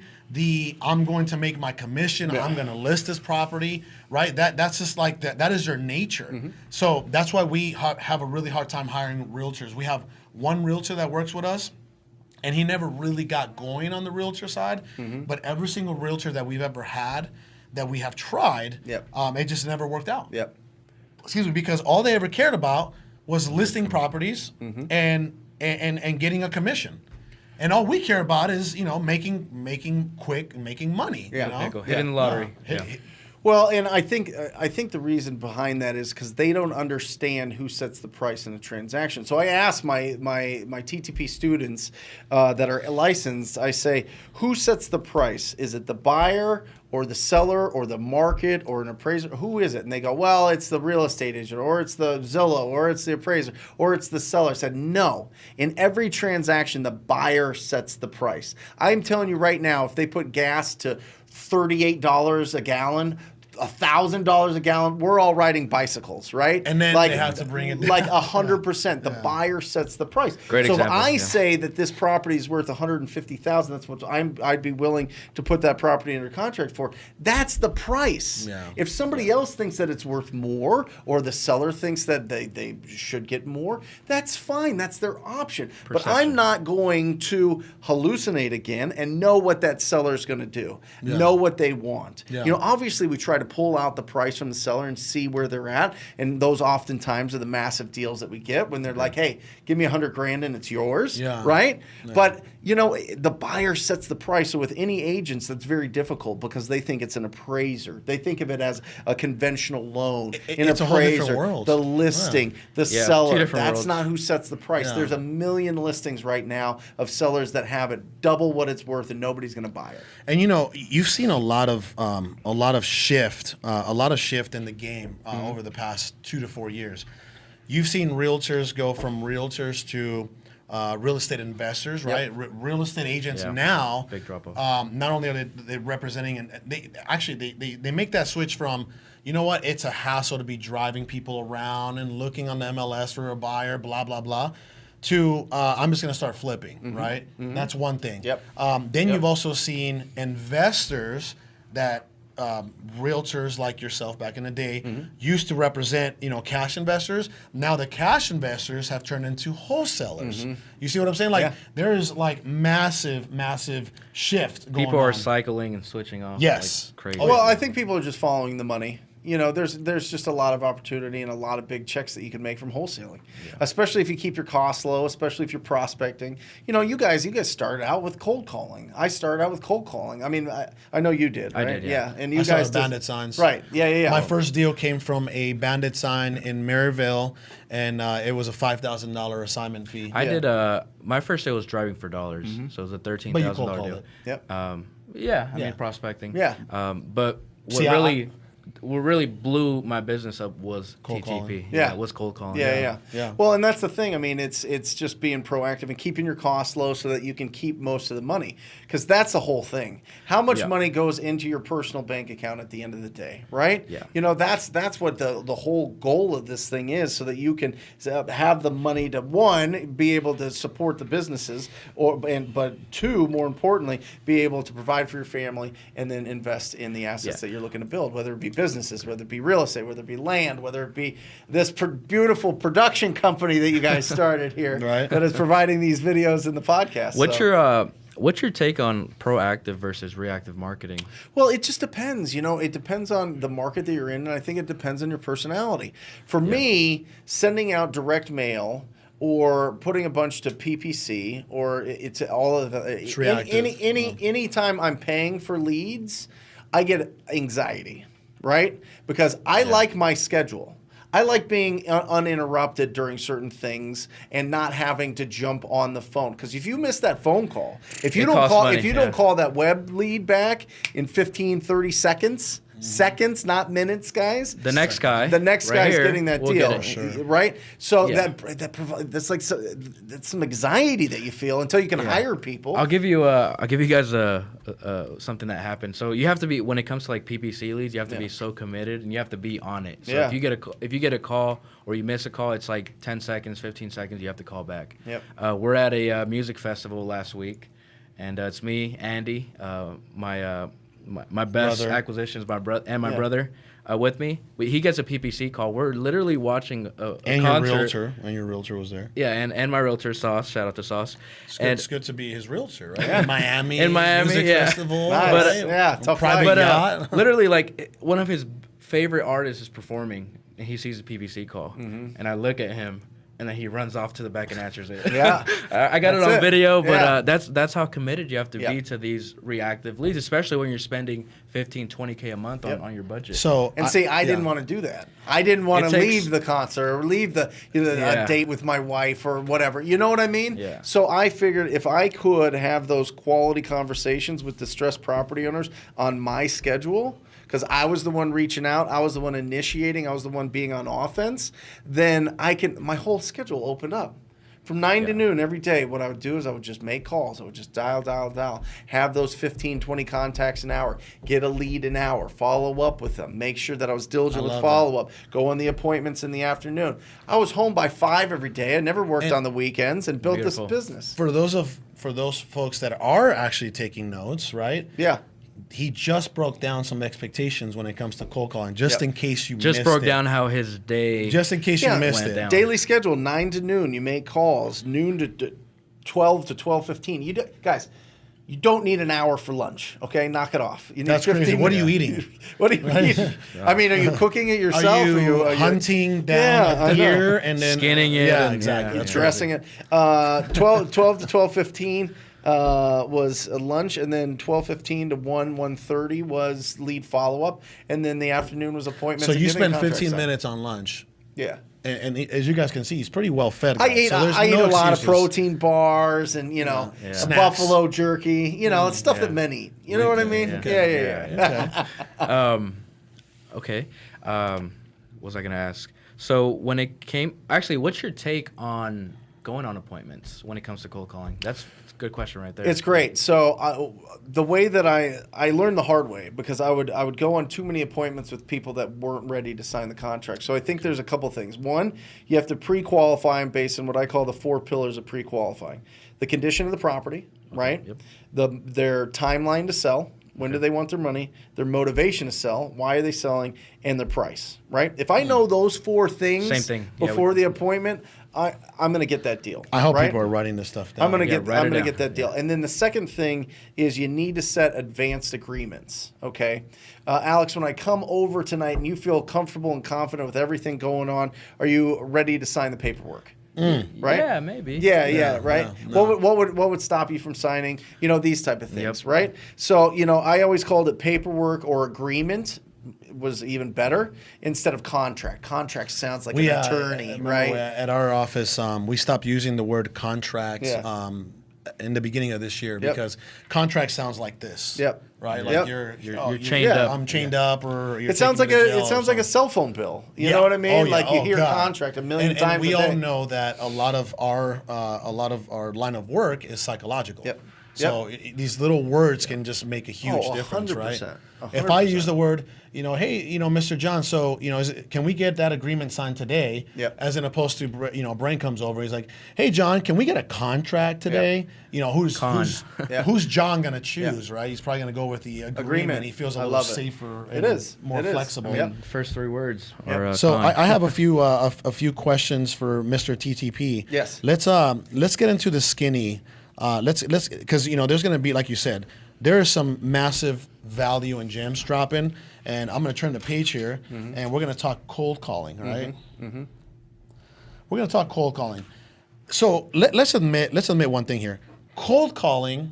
I'm going to make my commission. Yeah. I'm going to list this property. Right. That's just like that. That is their nature. Mm-hmm. So that's why we have a really hard time hiring realtors. We have one realtor that works with us, and he never really got going on the realtor side. Mm-hmm. But every single realtor that we've ever had that we have tried, it just never worked out. Yep. Excuse me, because all they ever cared about was listing properties and getting a commission. And all we care about is, making quick and making money. Yeah, hitting the lottery. Well, and I think the reason behind that is because they don't understand who sets the price in a transaction. So I ask my TTP students that are licensed, I say, who sets the price? Is it the buyer or the seller or the market or an appraiser? Who is it? And they go, well, it's the real estate agent or it's the Zillow or it's the appraiser or it's the seller. I said, no. In every transaction, the buyer sets the price. I'm telling you right now, if they put gas to $38 a gallon, $1,000 a gallon, we're all riding bicycles, right? And then they have to bring it down. Like 100%. The buyer sets the price. Great so example, if I say that this property is worth $150,000, that's what I'd be willing to put that property under contract for. That's the price. Yeah. If somebody else thinks that it's worth more, or the seller thinks that they should get more, that's fine. That's their option. But I'm not going to hallucinate again and know what that seller is going to do. Yeah. Know what they want. Yeah. Obviously we try to pull out the price from the seller and see where they're at, and those oftentimes are the massive deals that we get when they're like, hey, give me $100,000 and it's yours, right? Yeah. But the buyer sets the price. So with any agents, that's very difficult because they think it's an appraiser. They think of it as a conventional loan. It's a whole different world. The listing, the seller. That's not who sets the price. There's a million listings right now of sellers that have it double what it's worth, and nobody's going to buy it. And you've seen a lot of shift in the game over the past 2 to 4 years. You've seen realtors go from realtors to real estate investors, right? Real estate agents now. Big drop off. Not only are they representing, and they make that switch from, it's a hassle to be driving people around and looking on the MLS for a buyer, blah blah blah, to I'm just going to start flipping, right? Mm-hmm. That's one thing. Yep. Then you've also seen investors that realtors like yourself back in the day used to represent, cash investors. Now the cash investors have turned into wholesalers. Mm-hmm. You see what I'm saying? Like there is like massive shift going on. People are cycling and switching off. Yes. Like crazy. Well, I think people are just following the money. There's just a lot of opportunity and a lot of big checks that you can make from wholesaling, especially if you keep your costs low, especially if you're prospecting. You guys started out with cold calling. I started out with cold calling. I mean, I know you did, right? I did, yeah. And you I guys saw bandit signs. Right. Yeah. My first deal came from a bandit sign in Maryville, and it was a $5,000 assignment fee. I did. My first day was driving for dollars, so it was a $13,000 deal. Yep. I mean prospecting. Yeah. But what what really blew my business up was Cold TTP. calling. Yeah. It was cold calling. Yeah. Well, and that's the thing. I mean, it's just being proactive and keeping your costs low so that you can keep most of the money, because that's the whole thing. How much money goes into your personal bank account at the end of the day, right? Yeah. You know, that's what the whole goal of this thing is, so that you can have the money to, one, be able to support the businesses, but two, more importantly, be able to provide for your family and then invest in the assets that you're looking to build, whether it be businesses, whether it be real estate, whether it be land, whether it be this beautiful production company that you guys started here that is providing these videos and the podcast. What's your take on proactive versus reactive marketing? Well, it just depends. You know, it depends on the market that you're in, and I think it depends on your personality. For me, sending out direct mail or putting a bunch to PPC, or it's all of the any time I'm paying for leads, I get anxiety, right? Because I like my schedule. I like being uninterrupted during certain things and not having to jump on the phone. Because if you miss that phone call, if you don't call that web lead back in 15, 30 seconds, not minutes, guys. The next guy's getting that deal, right? So that's like that's some anxiety that you feel until you can hire people. I'll give you guys something that happened. So you have to be, when it comes to like PPC leads, you have to be so committed and you have to be on it. So if you get a call or you miss a call, it's like 10 seconds, 15 seconds, you have to call back. Yep. We're at a music festival last week, and it's me, Andy, my best acquisitions, my brother and my brother with me. He gets a PPC call. We're literally watching a concert. Your realtor was there. Yeah, and my realtor, Sauce. Shout out to Sauce. It's good to be his realtor, right? In Miami music yeah. festival. Nice. But, tough private yacht. Literally, like, one of his favorite artists is performing, and he sees a PPC call. And I look at him, and then he runs off to the back and answers it. I got it on video, but that's how committed you have to be to these reactive leads, especially when you're spending $15,000, $20,000 a month on your budget. So I didn't want to do that. I didn't want to leave the concert or leave a date with my wife or whatever. You know what I mean? Yeah. So I figured if I could have those quality conversations with distressed property owners on my schedule, because I was the one reaching out, I was the one initiating, I was the one being on offense, then my whole schedule opened up. From 9 to noon every day, what I would do is I would just make calls. I would just dial, have those 15, 20 contacts an hour, get a lead an hour, follow up with them, make sure that I was diligent with follow-up, go on the appointments in the afternoon. I was home by 5 every day. I never worked on the weekends and built this business. For those folks that are actually taking notes, right? Yeah. He just broke down some expectations when it comes to cold calling, just in case you just broke down how his day. Just in case you missed it. Down. Daily schedule, 9 to noon. You make calls. Noon to 12 to 12:15. Guys, you don't need an hour for lunch. Okay, knock it off. You need That's 15 crazy. minutes. What are you eating? What are you eating? I mean, are you cooking it yourself? Are you hunting down a deer and then skinning it? Yeah, exactly. Dressing it. 12 to 12:15. Was a lunch, and then 12:15 to 1:30 was lead follow-up, and then the afternoon was appointments. So you spend 15 minutes on lunch. Yeah. And as you guys can see, he's pretty well fed. I eat a lot of protein bars and, buffalo jerky, it's stuff that men eat. You know what I mean? Yeah. Okay. What was I going to ask? So when it came, actually, what's your take on going on appointments when it comes to cold calling? That's a good question right there. It's great. So the way that I learned the hard way, because I would go on too many appointments with people that weren't ready to sign the contract. So I think there's a couple things. One, you have to pre-qualify them based on what I call the 4 pillars of pre-qualifying. The condition of the property, right? Yep. Their timeline to sell. When do they want their money? Their motivation to sell. Why are they selling? And their price, right? If I know those 4 things before the appointment, I'm going to get that deal. I hope people are writing this stuff down. I'm going to get that deal. And then the second thing is you need to set advanced agreements, okay? Alex, when I come over tonight and you feel comfortable and confident with everything going on, are you ready to sign the paperwork? Right? Yeah, maybe. Yeah, right. No. What would stop you from signing? These type of things, right? So, I always called it paperwork or agreement was even better instead of contract. Contract sounds like an attorney, right? At our office, we stopped using the word contract in the beginning of this year because contract sounds like this. Yep. Right. Like you're chained up. I'm chained up, or you're it sounds like a cell phone bill. You know what I mean? You hear contract a million times. And we a day. all know that a lot of our line of work is psychological. Yep. So these little words can just make a huge difference, 100%, right? 100%. If I use the word, hey, Mr. John, so can we get that agreement signed today? Yep. As in opposed to, Brent comes over, he's like, hey, John, can we get a contract today? Yep. Who's John gonna choose, right? He's probably gonna go with the agreement. He feels a little safer. It is more flexible. Yep. First 3 words. Yep. Are, so I have a few questions for Mr. TTP. Yes. Let's get into the skinny. Let's because there's going to be, like you said, there is some massive value in gems dropping, and I'm going to turn the page here, and we're going to talk cold calling, right? We're going to talk cold calling. So let's admit one thing here: cold calling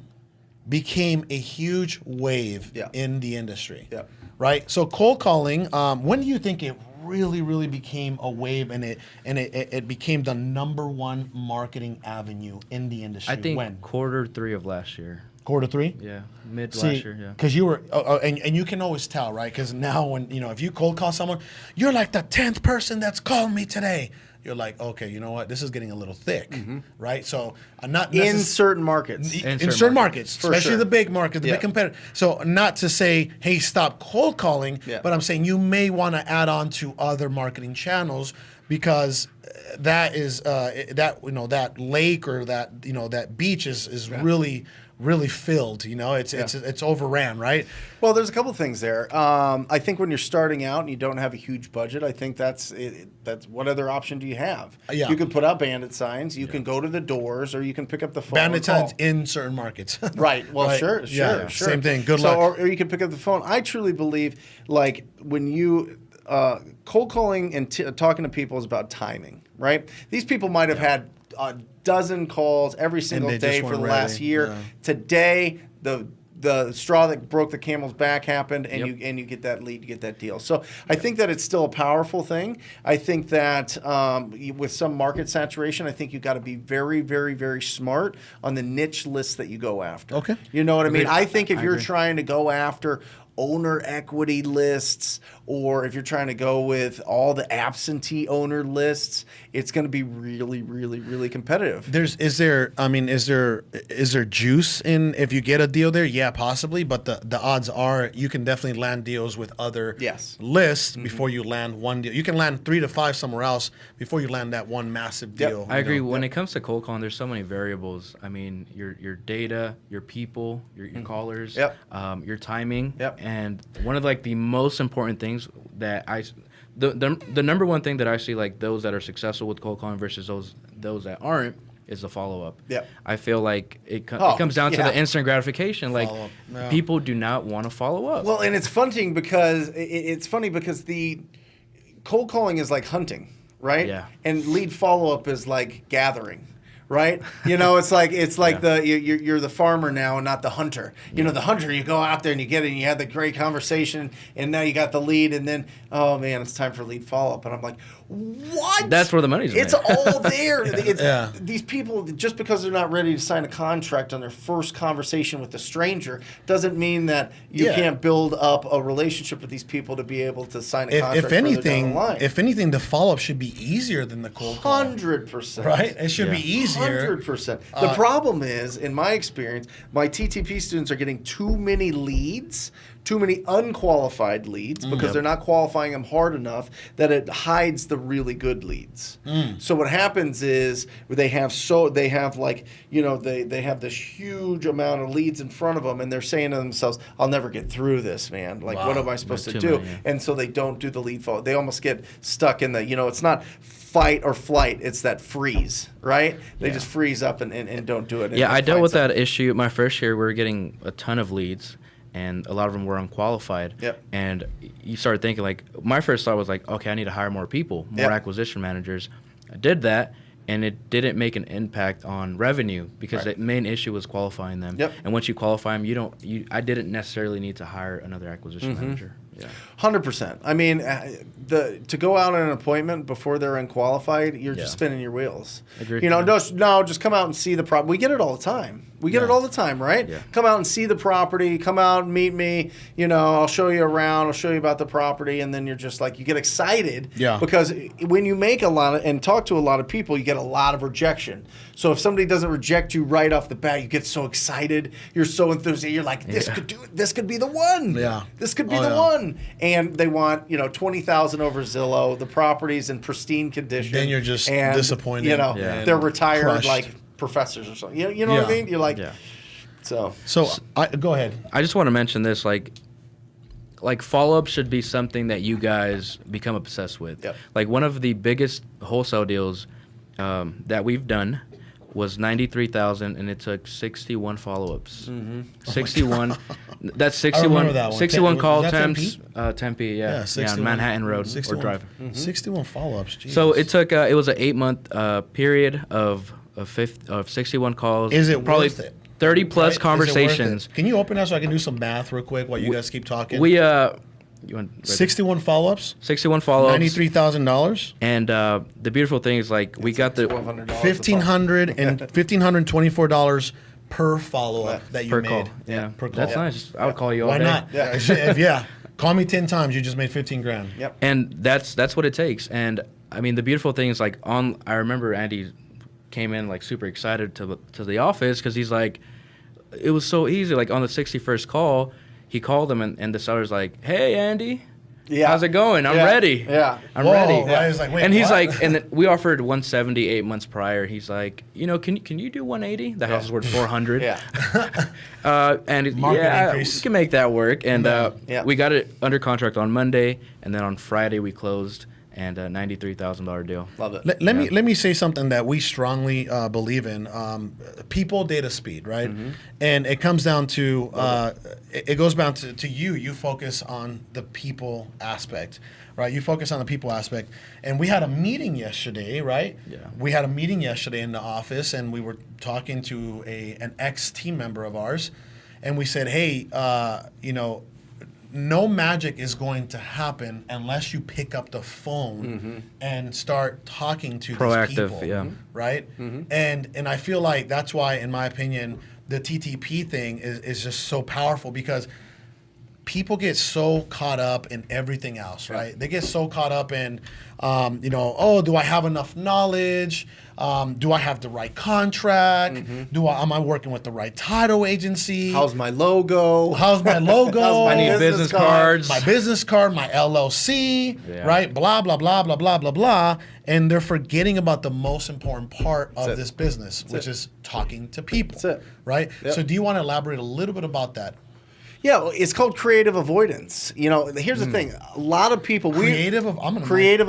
became a huge wave in the industry, right? So cold calling, when do you think it really became a wave, and it became the number one marketing avenue in the industry? I think when? Q3 of last year. Q3? Yeah, last year. Yeah. Because you were, and you can always tell, right? Because now when if you cold call someone, you're like the 10th person that's called me today. You're like, okay, you know what? This is getting a little thick, right? So not in certain markets, in certain markets, especially the big markets, the big competitors. So not to say, hey, stop cold calling, but I'm saying you may want to add on to other marketing channels, because that is that lake or that beach is really filled. It's overran, right? Well, there's a couple of things there. I think when you're starting out and you don't have a huge budget, I think that's what other option do you have? You can put up bandit signs, you can go to the doors, or you can pick up the phone. Bandit signs in certain markets. Right. Well, right. Sure. Same thing. Good luck. Or you can pick up the phone. I truly believe, like, when you cold calling and talking to people is about timing, right? These people might have had a dozen calls every single day for the last year. Yeah. Today, the straw that broke the camel's back happened, and you get that lead, you get that deal. So I think that it's still a powerful thing. I think that with some market saturation, I think you've got to be very, very, very smart on the niche lists that you go after. Okay. You know what I mean? I think if you're trying to go after owner equity lists, or if you're trying to go with all the absentee owner lists, it's going to be really, really, really competitive. Is there juice in if you get a deal there? Yeah, possibly, but the odds are you can definitely land deals with other lists before you land one deal. You can land 3 to 5 somewhere else before you land that one massive deal. I agree. When it comes to cold calling, there's so many variables. I mean, your data, your people, your callers, your timing. And one of the most important things that the number one thing that I see, like those that are successful with cold calling versus those that aren't, is the follow up. I feel like it comes down to the instant gratification. Like people do not want to follow up. Well, and it's funny because the cold calling is like hunting, right? Yeah. And lead follow up is like gathering. Right, it's like you're the farmer now and not the hunter. The hunter, you go out there and you get it and you have the great conversation, and now you got the lead, and then it's time for lead follow up, and I'm like, what? That's where the money's It's all there. These people, just because they're not ready to sign a contract on their first conversation with a stranger, doesn't mean that you can't build up a relationship with these people to be able to sign a contract. If anything, the follow up should be easier than the cold call. 100%. Right? It should be easier. 100%. The problem is, in my experience, my TTP students are getting too many leads, too many unqualified leads, because they're not qualifying them hard enough that it hides the really good leads. So what happens is they have this huge amount of leads in front of them, and they're saying to themselves, "I'll never get through this, man. Like, what am I supposed to do?" And so they don't do the lead follow. They almost get stuck in the, it's not fight or flight, it's that freeze, right? They just freeze up and don't do it. I dealt with that issue my first year. We were getting a ton of leads, and a lot of them were unqualified. And you started thinking, like, my first thought was like, okay, I need to hire more people, more acquisition managers. I did that, and it didn't make an impact on revenue, because the main issue was qualifying them. And once you qualify them, I didn't necessarily need to hire another acquisition manager. Yeah. 100%. I mean, to go out on an appointment before they're unqualified, you're just spinning your wheels. Agreed. You know, just come out and see the property. We get it all the time. We get it all the time, right? Yeah. Come out and see the property. Come out and meet me. You know, I'll show you around. I'll show you about the property, and then you're just like, you get excited. Yeah. Because when you make a lot of and talk to a lot of people, you get a lot of rejection. So if somebody doesn't reject you right off the bat, you get so excited. You're so enthusiastic. You're like, this could be the one. Yeah. This could be the one. And they want, you know, $20,000 over Zillow. The property's in pristine condition. Then you're just disappointed. You know, they're retired crushed. like professors or something. You know what I mean? You're like, So go ahead. I just want to mention this, like follow-up should be something that you guys become obsessed with. Yep. Like one of the biggest wholesale deals that we've done was $93,000, and it took 61 follow-ups. 61. That's 61. I remember that one. 61 call Was that attempts. Tempe, yeah, 61. on Manhattan Road 61. or Drive. 61 follow-ups. Jesus. So it took. It was an 8-month period of 61 calls. Is it probably worth it? 30 plus Right? Is it worth conversations? it? Can you open that so I can do some math real quick while you guys keep talking? You want 61 follow-ups. 61 follow-ups. $93,000. And the beautiful thing is, like, we got the $1,524 per follow-up that you per made. call. Yeah, per call. that's nice. I would call you all Why day. not? Yeah. Call me 10 times. You just made 15 grand. Yep. And that's what it takes. And I mean, the beautiful thing is, like, I remember Andy came in like super excited to the office because he's like, it was so easy. Like on the 61st call, he called him and the seller's like, "Hey, Andy, how's it going? I'm ready. Yeah, I'm ready." Right? He's like, wait, and he's what? like, and then we offered 170 8 months prior. He's like, you know, can you do 180? The house is worth 400. Yeah. And Market we increase. can make that work. And Yeah. we got it under contract on Monday, and then on Friday we closed. And a $93,000 deal. Love it. Let me say something that we strongly believe in. People, data, speed, right? And it comes down to it goes down to you. You focus on the people aspect, right? You focus on the people aspect. And we had a meeting yesterday, right? Yeah. We had a meeting yesterday in the office, and we were talking to an ex team member of ours, and we said, hey, you know, no magic is going to happen unless you pick up the phone and start talking to these people, right? And I feel like that's why, in my opinion, the TTP thing is just so powerful because people get so caught up in everything else, right? They get so caught up in, you know, oh, do I have enough knowledge? Do I have the right contract? Am I working with the right title agency? How's my logo? How's my logo? I need business cards. My business card, my LLC, right? Blah, blah, blah, blah, blah, blah, blah. And they're forgetting about the most important part of this business, which is talking to people. That's it. Right? Yep. So do you want to elaborate a little bit about that? Yeah, it's called creative avoidance. You know, here's the thing: a lot of people Creative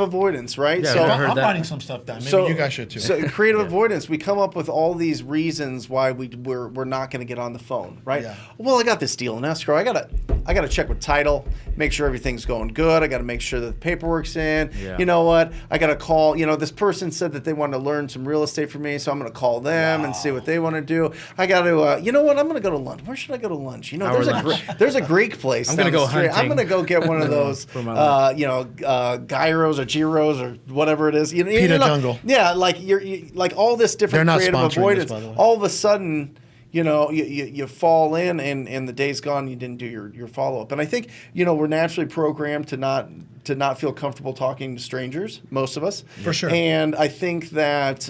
avoidance, right? Yeah, so I've heard I'm that. writing some stuff down. Maybe you guys should too. So creative avoidance, we come up with all these reasons why we're not going to get on the phone, right? Yeah. Well, I got this deal in escrow. I gotta check with title, make sure everything's going good. I got to make sure that the paperwork's in. Yeah. You know what? I got to call. You know, this person said that they wanted to learn some real estate from me, so I'm going to call them and see what they want to do. I got to. You know what? I'm going to go to lunch. Where should I go to lunch? You know, there's a Greek place. I'm gonna go hunting. I'm gonna go get one of those, you know, gyros or gyros or whatever it is. You know, Jungle. Yeah, like you're like all this different They're not creative sponsoring avoidance. this, by the way. All of a sudden, you know, you fall in and the day's gone. You didn't do your follow up. And I think, you know, we're naturally programmed to not feel comfortable talking to strangers. Most of us, For sure. And I think that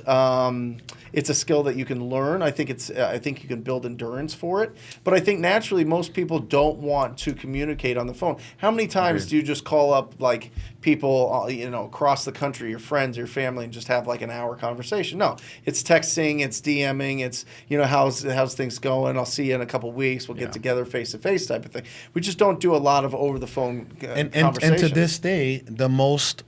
it's a skill that you can learn. I think you can build endurance for it. But I think naturally most people don't want to communicate on the phone. How many times do you just call up like people, you know, across the country, your friends, your family, and just have like an hour conversation? No, it's texting, it's DMing, it's, you know, how's things going? I'll see you in a couple weeks. We'll get together face to face type of thing. We just don't do a lot of over the phone conversations. And to this day, the most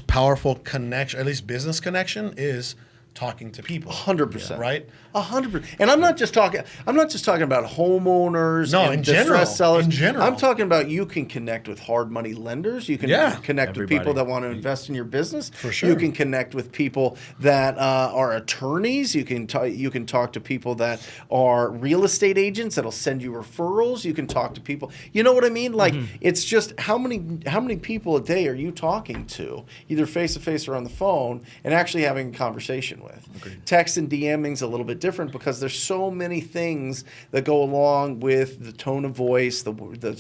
powerful connection, at least business connection, is talking to people. 100%. Right? 100%. And I'm not just talking about homeowners and distressed sellers. In general. I'm talking about you can connect with hard money lenders. You can connect with people that want to invest in your business. For sure. You can connect with people that are attorneys. You can talk to people that are real estate agents that'll send you referrals. You can talk to people. You know what I mean? Like it's just how many people a day are you talking to, either face to face or on the phone, and actually having a conversation with. Agreed. Text and DMing's a little bit different because there's so many things that go along with the tone of voice, the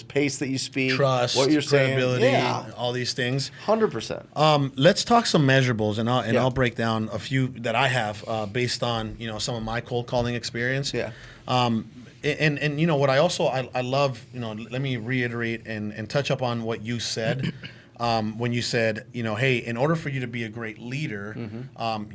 pace that you speak, trust, what you're credibility, saying, all these things. 100%. Let's talk some measurables, and I'll break down a few that I have based on some of my cold calling experience. Yeah. And what I love, let me reiterate and touch up on what you said. When you said, hey, in order for you to be a great leader,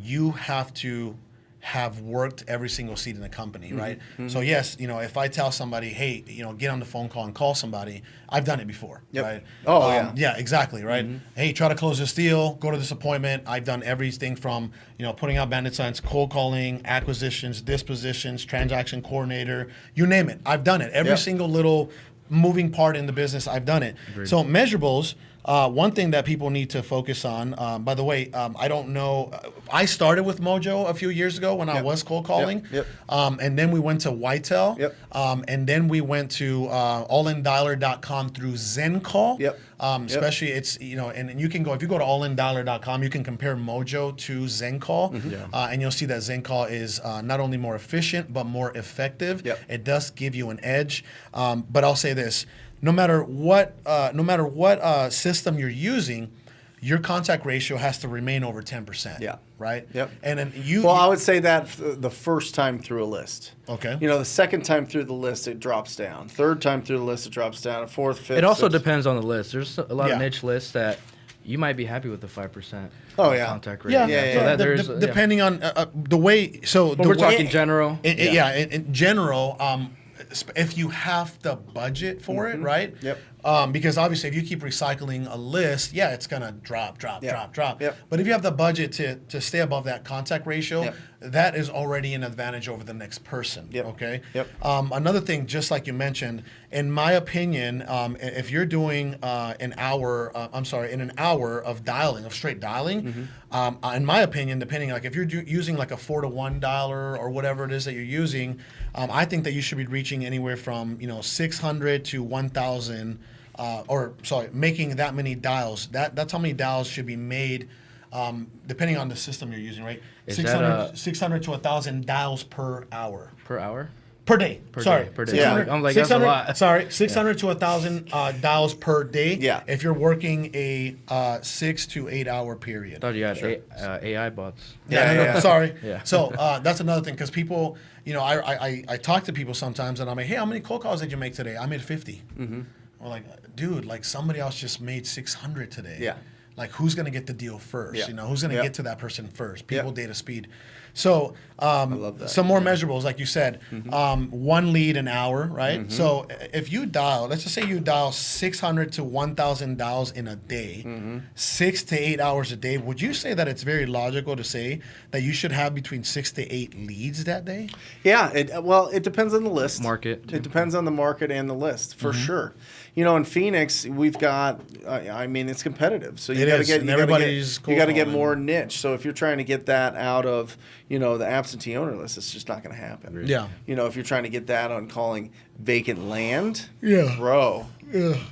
you have to have worked every single seat in the company, right? So yes, if I tell somebody, hey, get on the phone call and call somebody, I've done it before, right? Oh, yeah. Yeah, exactly, right? Hey, try to close this deal, go to this appointment. I've done everything from, putting out bandit signs, cold calling, acquisitions, dispositions, transaction coordinator, you name it. I've done it. Every single little moving part in the business, I've done it. Agreed. So measurables, one thing that people need to focus on, by the way, I don't know, I started with Mojo a few years ago when I was cold calling, and then we went to Whitetail, and then we went to allindialer.com through ZenCall. Especially it's, and you can go, if you go to allindialer.com, you can compare Mojo to ZenCall, and you'll see that ZenCall is not only more efficient, but more effective. It does give you an edge. But I'll say this, no matter what system you're using, your contact ratio has to remain over 10%. Yeah. Right? Yep. And then I would say that the first time through a list. Okay. The second time through the list, it drops down. Third time through the list, it drops down. Fourth, fifth, it also sixth. depends on the list. There's a lot of niche lists that you might be happy with the 5%. Contact rate. Depending on the way. So we're talking general. In general, if you have the budget for it, right? Because obviously, if you keep recycling a list, it's gonna drop. But if you have the budget to stay above that contact ratio, that is already an advantage over the next person. Okay. Another thing, just like you mentioned, in my opinion, if you're doing in an hour of dialing, of straight dialing, in my opinion, depending, like if you're using like a 4-to-1 dialer or whatever it is that you're using, I think that you should be reaching anywhere from 600 to 1,000. Making that many dials. That's how many dials should be made, depending on the system you're using, right? 600 to 1,000 dials per hour. Per hour? Per day. Per day. I'm like, that's a lot. 600 to 1,000 dials per day. Yeah. If you're working a 6 to 8 hour period. I thought you had AI bots. Sorry. So that's another thing, because people, I talk to people sometimes and I'm like, hey, how many cold calls did you make today? I made 50. We're like, dude, like somebody else just made 600 today. Like, who's going to get the deal first? Who's going to get to that person first? People, data, speed. So I love that. Some more measurables, like you said, one lead an hour, right? So if you dial, let's just say you dial 600 to 1,000 dials in a day, 6 to 8 hours a day, would you say that it's very logical to say that you should have between 6 to 8 leads that day? Yeah, it depends on the list. Market. It depends on the market and the list, for sure. In Phoenix, we've got, it's competitive. So you got to get more niche. So if you're trying to get that out of, the absentee owner list, it's just not going to happen. Yeah. If you're trying to get that on calling vacant land, yeah, bro,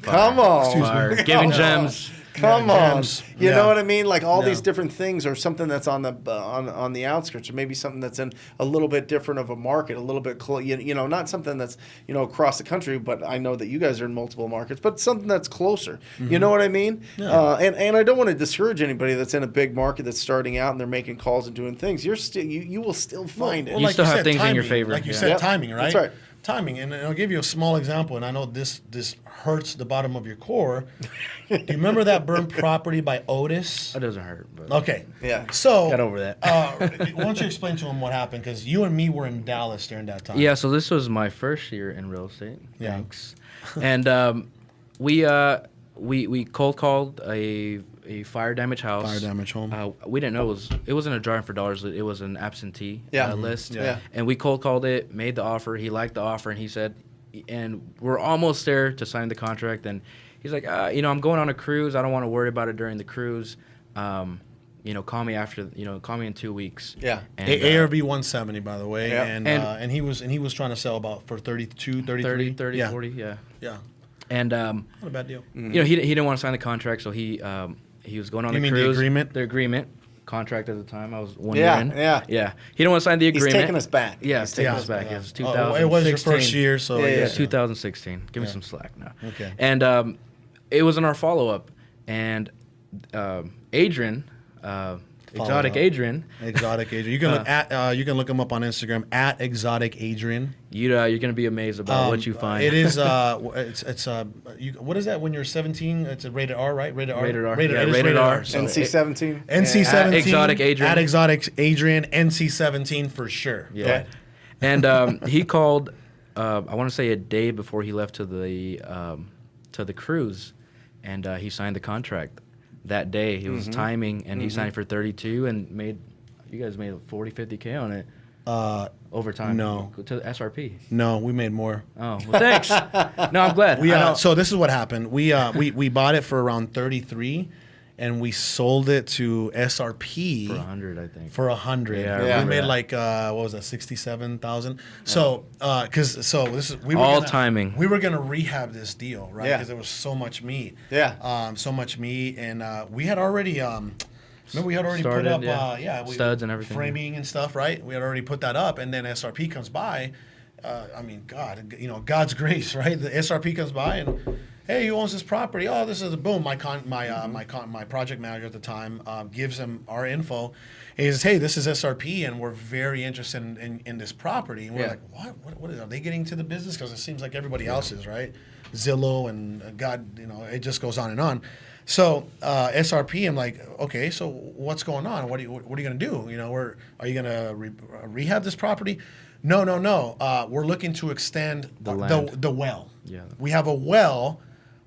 come on, giving gems. Come on, you know what I mean? Like all these different things, or something that's on the outskirts, or maybe something that's in a little bit different of a market, a little bit not something that's across the country. But I know that you guys are in multiple markets, but something that's closer. You know what I mean? Yeah. And I don't want to discourage anybody that's in a big market that's starting out and they're making calls and doing things. You will still find it. You still have things in your favor. Like you said, timing, right? That's right. Timing, and I'll give you a small example, and I know this hurts the bottom of your core. Do you remember that burned property by Otis? That doesn't hurt. But Okay. Yeah. So got over that. Why don't you explain to him what happened? Because you and me were in Dallas during that time. Yeah. So this was my first year in real estate. Yeah. Thanks. And we cold called a a fire damage house. Fire damage home. We didn't know it wasn't a drawing for dollars. It was an absentee list. Yeah. And we cold called it, made the offer. He liked the offer, and he said, and we're almost there to sign the contract. And he's like, I'm going on a cruise. I don't want to worry about it during the cruise. Call me call me in 2 weeks. Yeah. And, ARV 170, by the way. Yeah. And he was trying to sell about for 32, 33. 30, 40, yeah. Yeah. And not a bad deal. He didn't want to sign the contract, so he was going on the cruise. The agreement? The agreement. Contract at the time. I was 1 year in. Yeah. He didn't want to sign the agreement. He's taking us back. Yeah, he's taking us back. It was 2016. It was your first year, so yeah. 2016. Give me some slack now. Okay. And it was in our follow-up, and Adrian, Exotic Adrian. Exotic Adrian. You can look at you can look him up on Instagram at Exotic Adrian. You're gonna be amazed about what you find. It is what is that when you're 17? It's a rated R, right? Rated R. Rated R. Rated R. So NC-17. NC-17. At Exotic Adrian. At Exotic Adrian. NC-17 for sure. Yeah. Okay. And he called. I want to say a day before he left to the cruise, and he signed the contract. That day, it was timing, and he signed for 32 and you guys made 40, 50K on it. Overtime. No. To the SRP. No, we made more. Oh, well, thanks. No, I'm glad. So this is what happened. We bought it for around 33, and we sold it to SRP for 100, I think. For 100. Yeah, we made like what was that, 67,000. So we were all timing. We were gonna rehab this deal, right? Yeah. Because there was so much meat. Yeah. So much meat, and we had already. Remember, we had already started, put up studs and everything, framing and stuff, right? We had already put that up, and then SRP comes by. God's grace, right? The SRP comes by and, hey, who owns this property? Oh, this is boom. My project manager at the time gives him our info. He says, hey, this is SRP, and we're very interested in this property. And we're like, what are they getting to the business? Because it seems like everybody else is, right? Zillow and God, it just goes on and on. So SRP, I'm like, okay, so what's going on? What are you going to do? Are you going to rehab this property? No. We're looking to extend the well. Yeah. We have a well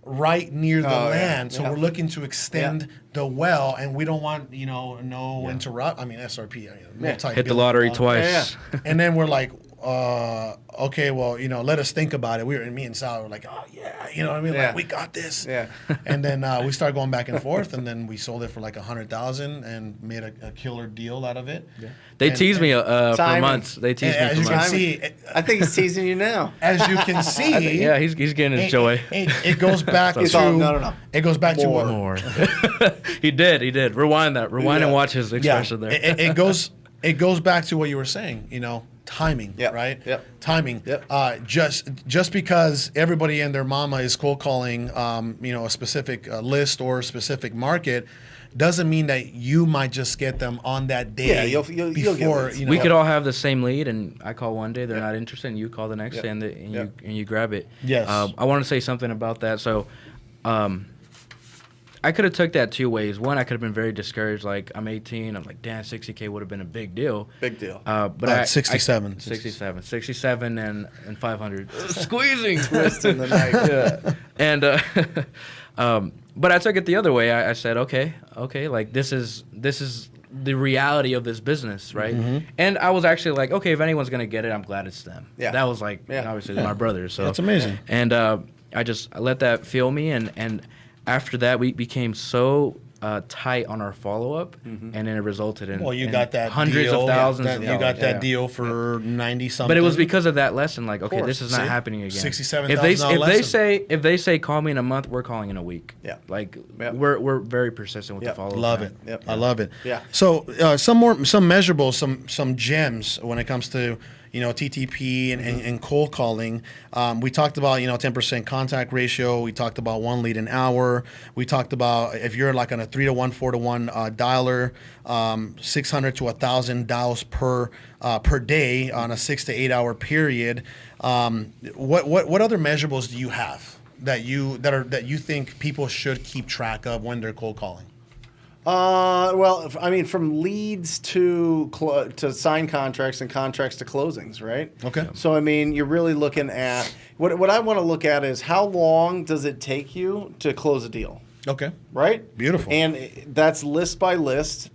right near the land, so we're looking to extend the well, and we don't want interrupt. I mean, SRP, hit the lottery twice. And then we're like, okay, well, let us think about it. Me and Sal were like, oh yeah, you know what I mean? Like, we got this. Yeah. And then we started going back and forth, and then we sold it for like 100,000 and made a killer deal out of it. Yeah. They teased me for months. They teased me for months. As you can see, I think he's teasing you now. As you can see, yeah, he's getting his joy. It goes back to no. It goes back to what more. He did. Rewind and watch his expression there. It goes back to what you were saying. Timing, right? Yep. Timing. Yep. Just because everybody and their mama is cold calling, a specific list or a specific market, doesn't mean that you might just get them on that day. Yeah, you'll before get it. We could all have the same lead, and I call one day, they're not interested, and you call the next day, and you grab it. Yes. I want to say something about that. So, I could have took that two ways. One, I could have been very discouraged. Like, I'm 18. I'm like, damn, 60K would have been a big deal. Big deal. But 67. 67 and 500. Squeezing. Twisting the knife. Yeah. And, but I took it the other way. I said, okay, like this is the reality of this business, right? Mm-hmm. And I was actually like, okay, if anyone's gonna get it, I'm glad it's them. Yeah. That was like obviously my brother. So that's amazing. And I let that feel me, and after that we became so tight on our follow-up, and then it resulted in you got that hundreds deal, of thousands of you dollars. got that deal for 90-something. But it was because of that lesson. Like, okay, this is not happening again. $67,000 if they say call me in a month, we're calling in a week. Yeah. Like we're very persistent with the follow-up. Love it. Yep. I love it. Yeah. So some measurables, some gems when it comes to TTP and cold calling. We talked about 10% contact ratio. We talked about 1 lead an hour. We talked about if you're like on a 3-to-1, 4-to-1 dialer, 600 to 1,000 dials per day on a 6 to 8 hour period. What other measurables do you have that you think people should keep track of when they're cold calling? Well, I mean, from leads to sign contracts and contracts to closings, right? Okay. So, I mean, you're really looking at what I want to look at is how long does it take you to close a deal? Okay. Right? Beautiful. And that's list by list.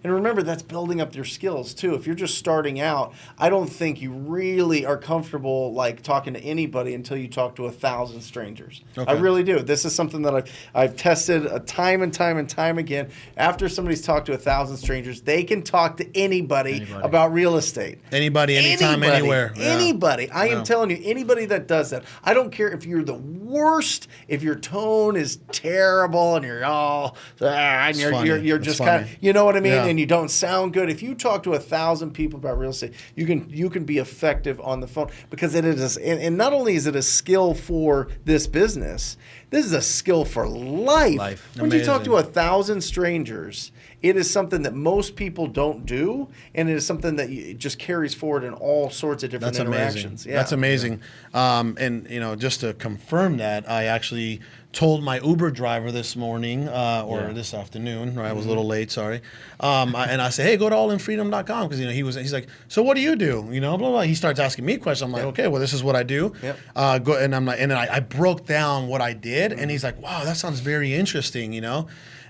And remember, that's building up your skills too. If you're just starting out, I don't think you really are comfortable like talking to anybody until you talk to 1,000 strangers. Okay. I really do. This is something that I've tested time and time again. After somebody's talked to 1,000 strangers, they can talk to anybody about real estate. Anybody, anytime, anywhere. Yeah. Anybody. I am telling you, anybody that does that. I don't care if you're the worst, if your tone is terrible and you're all, and you're just kind of, you know what I mean? Yeah. And you don't sound good. If you talk to 1,000 people about real estate, you can be effective on the phone because it is, and not only is it a skill for this business, this is a skill for life. When you talk to 1,000 strangers, it is something that most people don't do, and it is something that it just carries forward in all sorts of different interactions. Yeah. That's amazing. And just to confirm that, I actually told my Uber driver this morning or this afternoon. Right, I was a little late. Sorry. And I said, hey, go to allinfreedom.com because he's like, so what do you do? Blah, blah, blah. He starts asking me questions. I'm like, okay, well, this is what I do. Yep. And I'm like, and then I broke down what I did, and he's like, wow, that sounds very interesting.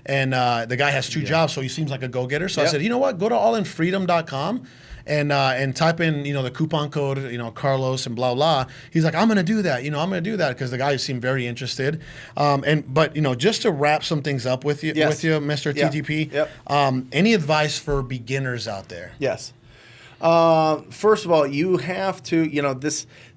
And the guy has 2 jobs, so he seems like a go-getter. So I said, you know what? Go to allinfreedom.com and type in, the coupon code, Carlos and blah, blah. He's like, I'm going to do that. I'm going to do that because the guy seemed very interested. But just to wrap some things up with you, Mr. TTP, any advice for beginners out there? Yes. First of all, you have to,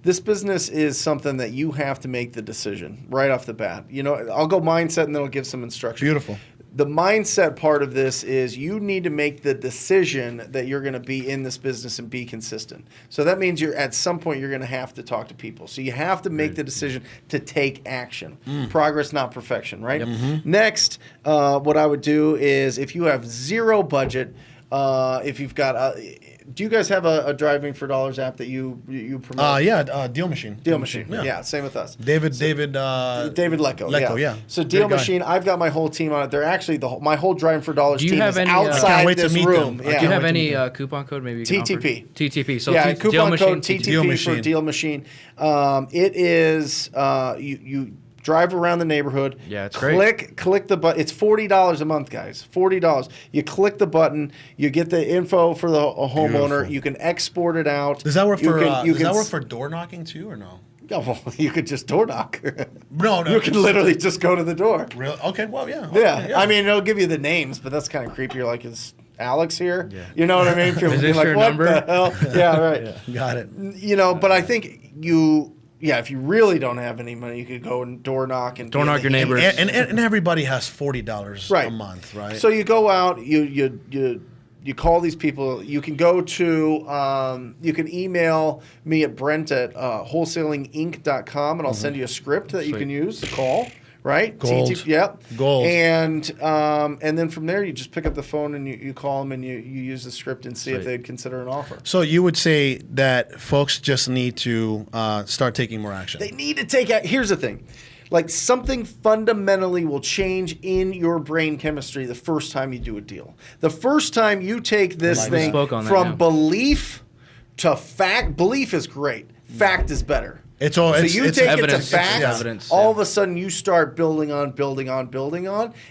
this business is something that you have to make the decision right off the bat. I'll go mindset and then I'll give some instruction. Beautiful. The mindset part of this is you need to make the decision that you're going to be in this business and be consistent. So that means at some point you're going to have to talk to people. So you have to make the decision to take action. Progress, not perfection, right? Yep. Mm-hmm. Next, what I would do is if you have zero budget, if you've got do you guys have a Driving for Dollars app that you promote? Deal Machine. Deal Machine. Yeah, same with us. David Lecco. Yeah. So Deal Machine, I've got my whole team on it. They're actually my whole Driving for Dollars team is outside this room. Do you have any coupon code maybe? TTP. TTP. So coupon code Deal TTP for Deal Machine. It is you drive around the neighborhood. Yeah, it's great. Click the button. It's $40 a month, guys. $40. You click the button. You get the info for the homeowner. Beautiful. You can export it out. Does that work for door knocking too, or no? Oh, well, you could just door knock. No. You can literally just go to the door. Really? Okay. Well, yeah. Okay, yeah. I mean, it'll give you the names, but that's kind of creepy. You're like, is Alex here? Yeah. You know what I mean? People is this like, your what number? the hell? Yeah, right. Yeah, got it. But I think if you really don't have any money, you could go and door knock your neighbors. And everybody has $40 a month, right? So you go out, you call these people. You can go to, you can email me at Brent at wholesalinginc.com, and I'll send you a script that you can use to call. Right? Gold. Yep. Gold. And then from there, you just pick up the phone and you call them and you use the script and see if they'd consider an offer. So you would say that folks just need to start taking more action. They need to take action. Here's the thing. Like something fundamentally will change in your brain chemistry the first time you do a deal. The first time you take this thing from belief to fact. Belief is great. Fact is better. You take evidence, it to fact. Evidence, all of a sudden, you start building on.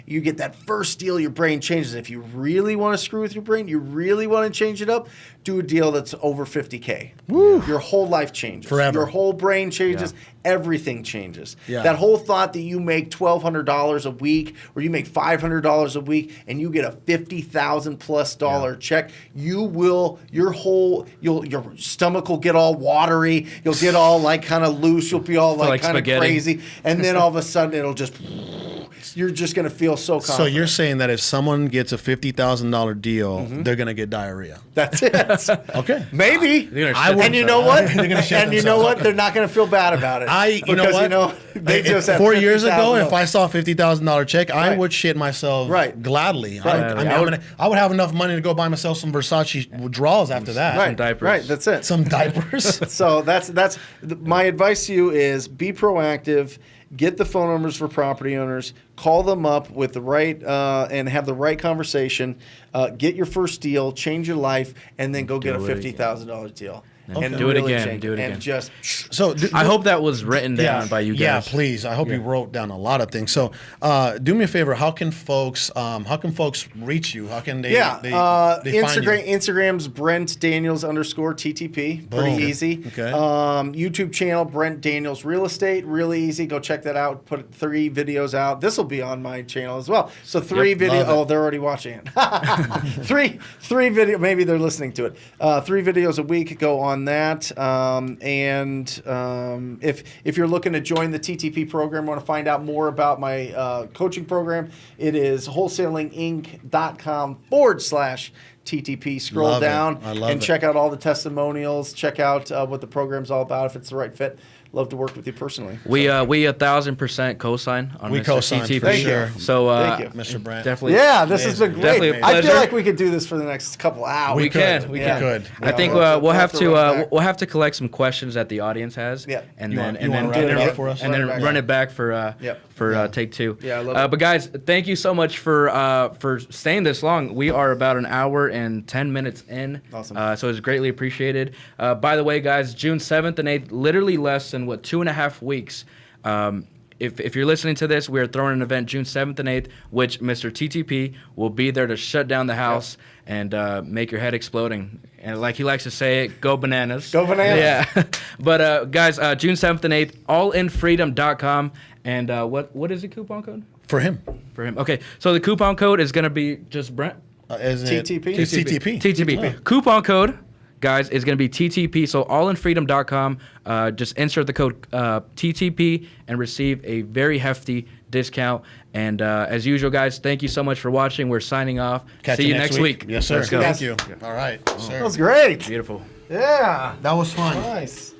You get that first deal, your brain changes. If you really want to screw with your brain, you really want to change it up, do a deal that's over $50K. Woo. Your whole life changes. Forever. Your whole brain changes. Yeah. Everything changes. Yeah. That whole thought that you make $1,200 a week or you make $500 a week and you get a $50,000+ check, your stomach will get all watery. You'll get all like kind of loose. You'll be all like kind of crazy. And then all of a sudden it'll just, you're just going to feel so confident. So you're saying that if someone gets a $50,000 deal, they're going to get diarrhea. That's it. Okay. Maybe. And you know what? They're not going to feel bad about it. They just 4 years ago, if I saw a $50,000 check, I would shit myself gladly. Right. I would have enough money to go buy myself some Versace drawers after that. Right. Some diapers. Right. That's it. Some diapers. So that's my advice to you is be proactive. Get the phone numbers for property owners. Call them up with the right and have the right conversation. Get your first deal, change your life, and then go get a $50,000 deal. and Do it really again. change Do it again. And just So I hope that was written down by you guys. Yeah, please. I hope you wrote down a lot of things. So, do me a favor. How can folks reach you? How can they? They find Instagram. you? Instagram's Brent Daniels _TTP. Pretty easy. Okay. YouTube channel Brent Daniels Real Estate. Really easy. Go check that out. Put 3 videos out. This will be on my channel as well. So 3 videos. love it. Oh, they're already watching it. three video. Maybe they're listening to it. 3 videos a week. Go on that. If you're looking to join the TTP program, want to find out more about my coaching program, it is wholesalinginc.com/TTP. Scroll Love it. down I love and it. check out all the testimonials. Check out what the program's all about. If it's the right fit, love to work with you personally. We 1,000% co-sign on We Mr. co-sign TTP. for sure. So Thank you. Mr. Brent. definitely. Yeah, this has been great. Definitely a I feel pleasure. like we could do this for the next couple hours. We can. could. We We can. could. I think we'll we'll have have to run it to back. we'll have to collect some questions that the audience has. Yeah. And You then want- and you then wanna wrap it and up for us? then Run it back. run it back for Yep. take 2. Yeah, I love it. But guys, thank you so much for staying this long. We are about an hour and 10 minutes in. Awesome. So it's greatly appreciated. By the way, guys, June 7th and 8th, literally less than 2.5 weeks. If you're listening to this, we are throwing an event June 7th and 8th, which Mr. TTP will be there to shut down the house and make your head exploding. And like he likes to say it, go bananas. Go bananas. Yeah. But guys, June 7th and 8th, allinfreedom.com. And what is the coupon code? For him. For him. Okay, so the coupon code is going to be just Brent. Isn't it- TTP? It's TTP. TTP. Coupon code, guys, is going to be TTP. So allinfreedom.com. Just insert the code TTP and receive a very hefty discount. And as usual, guys, thank you so much for watching. We're signing off. Catch See you next week. Yes, sir. Let's go. Thank you. All right. Sir. That was great. Beautiful. Yeah. That was fun. Nice.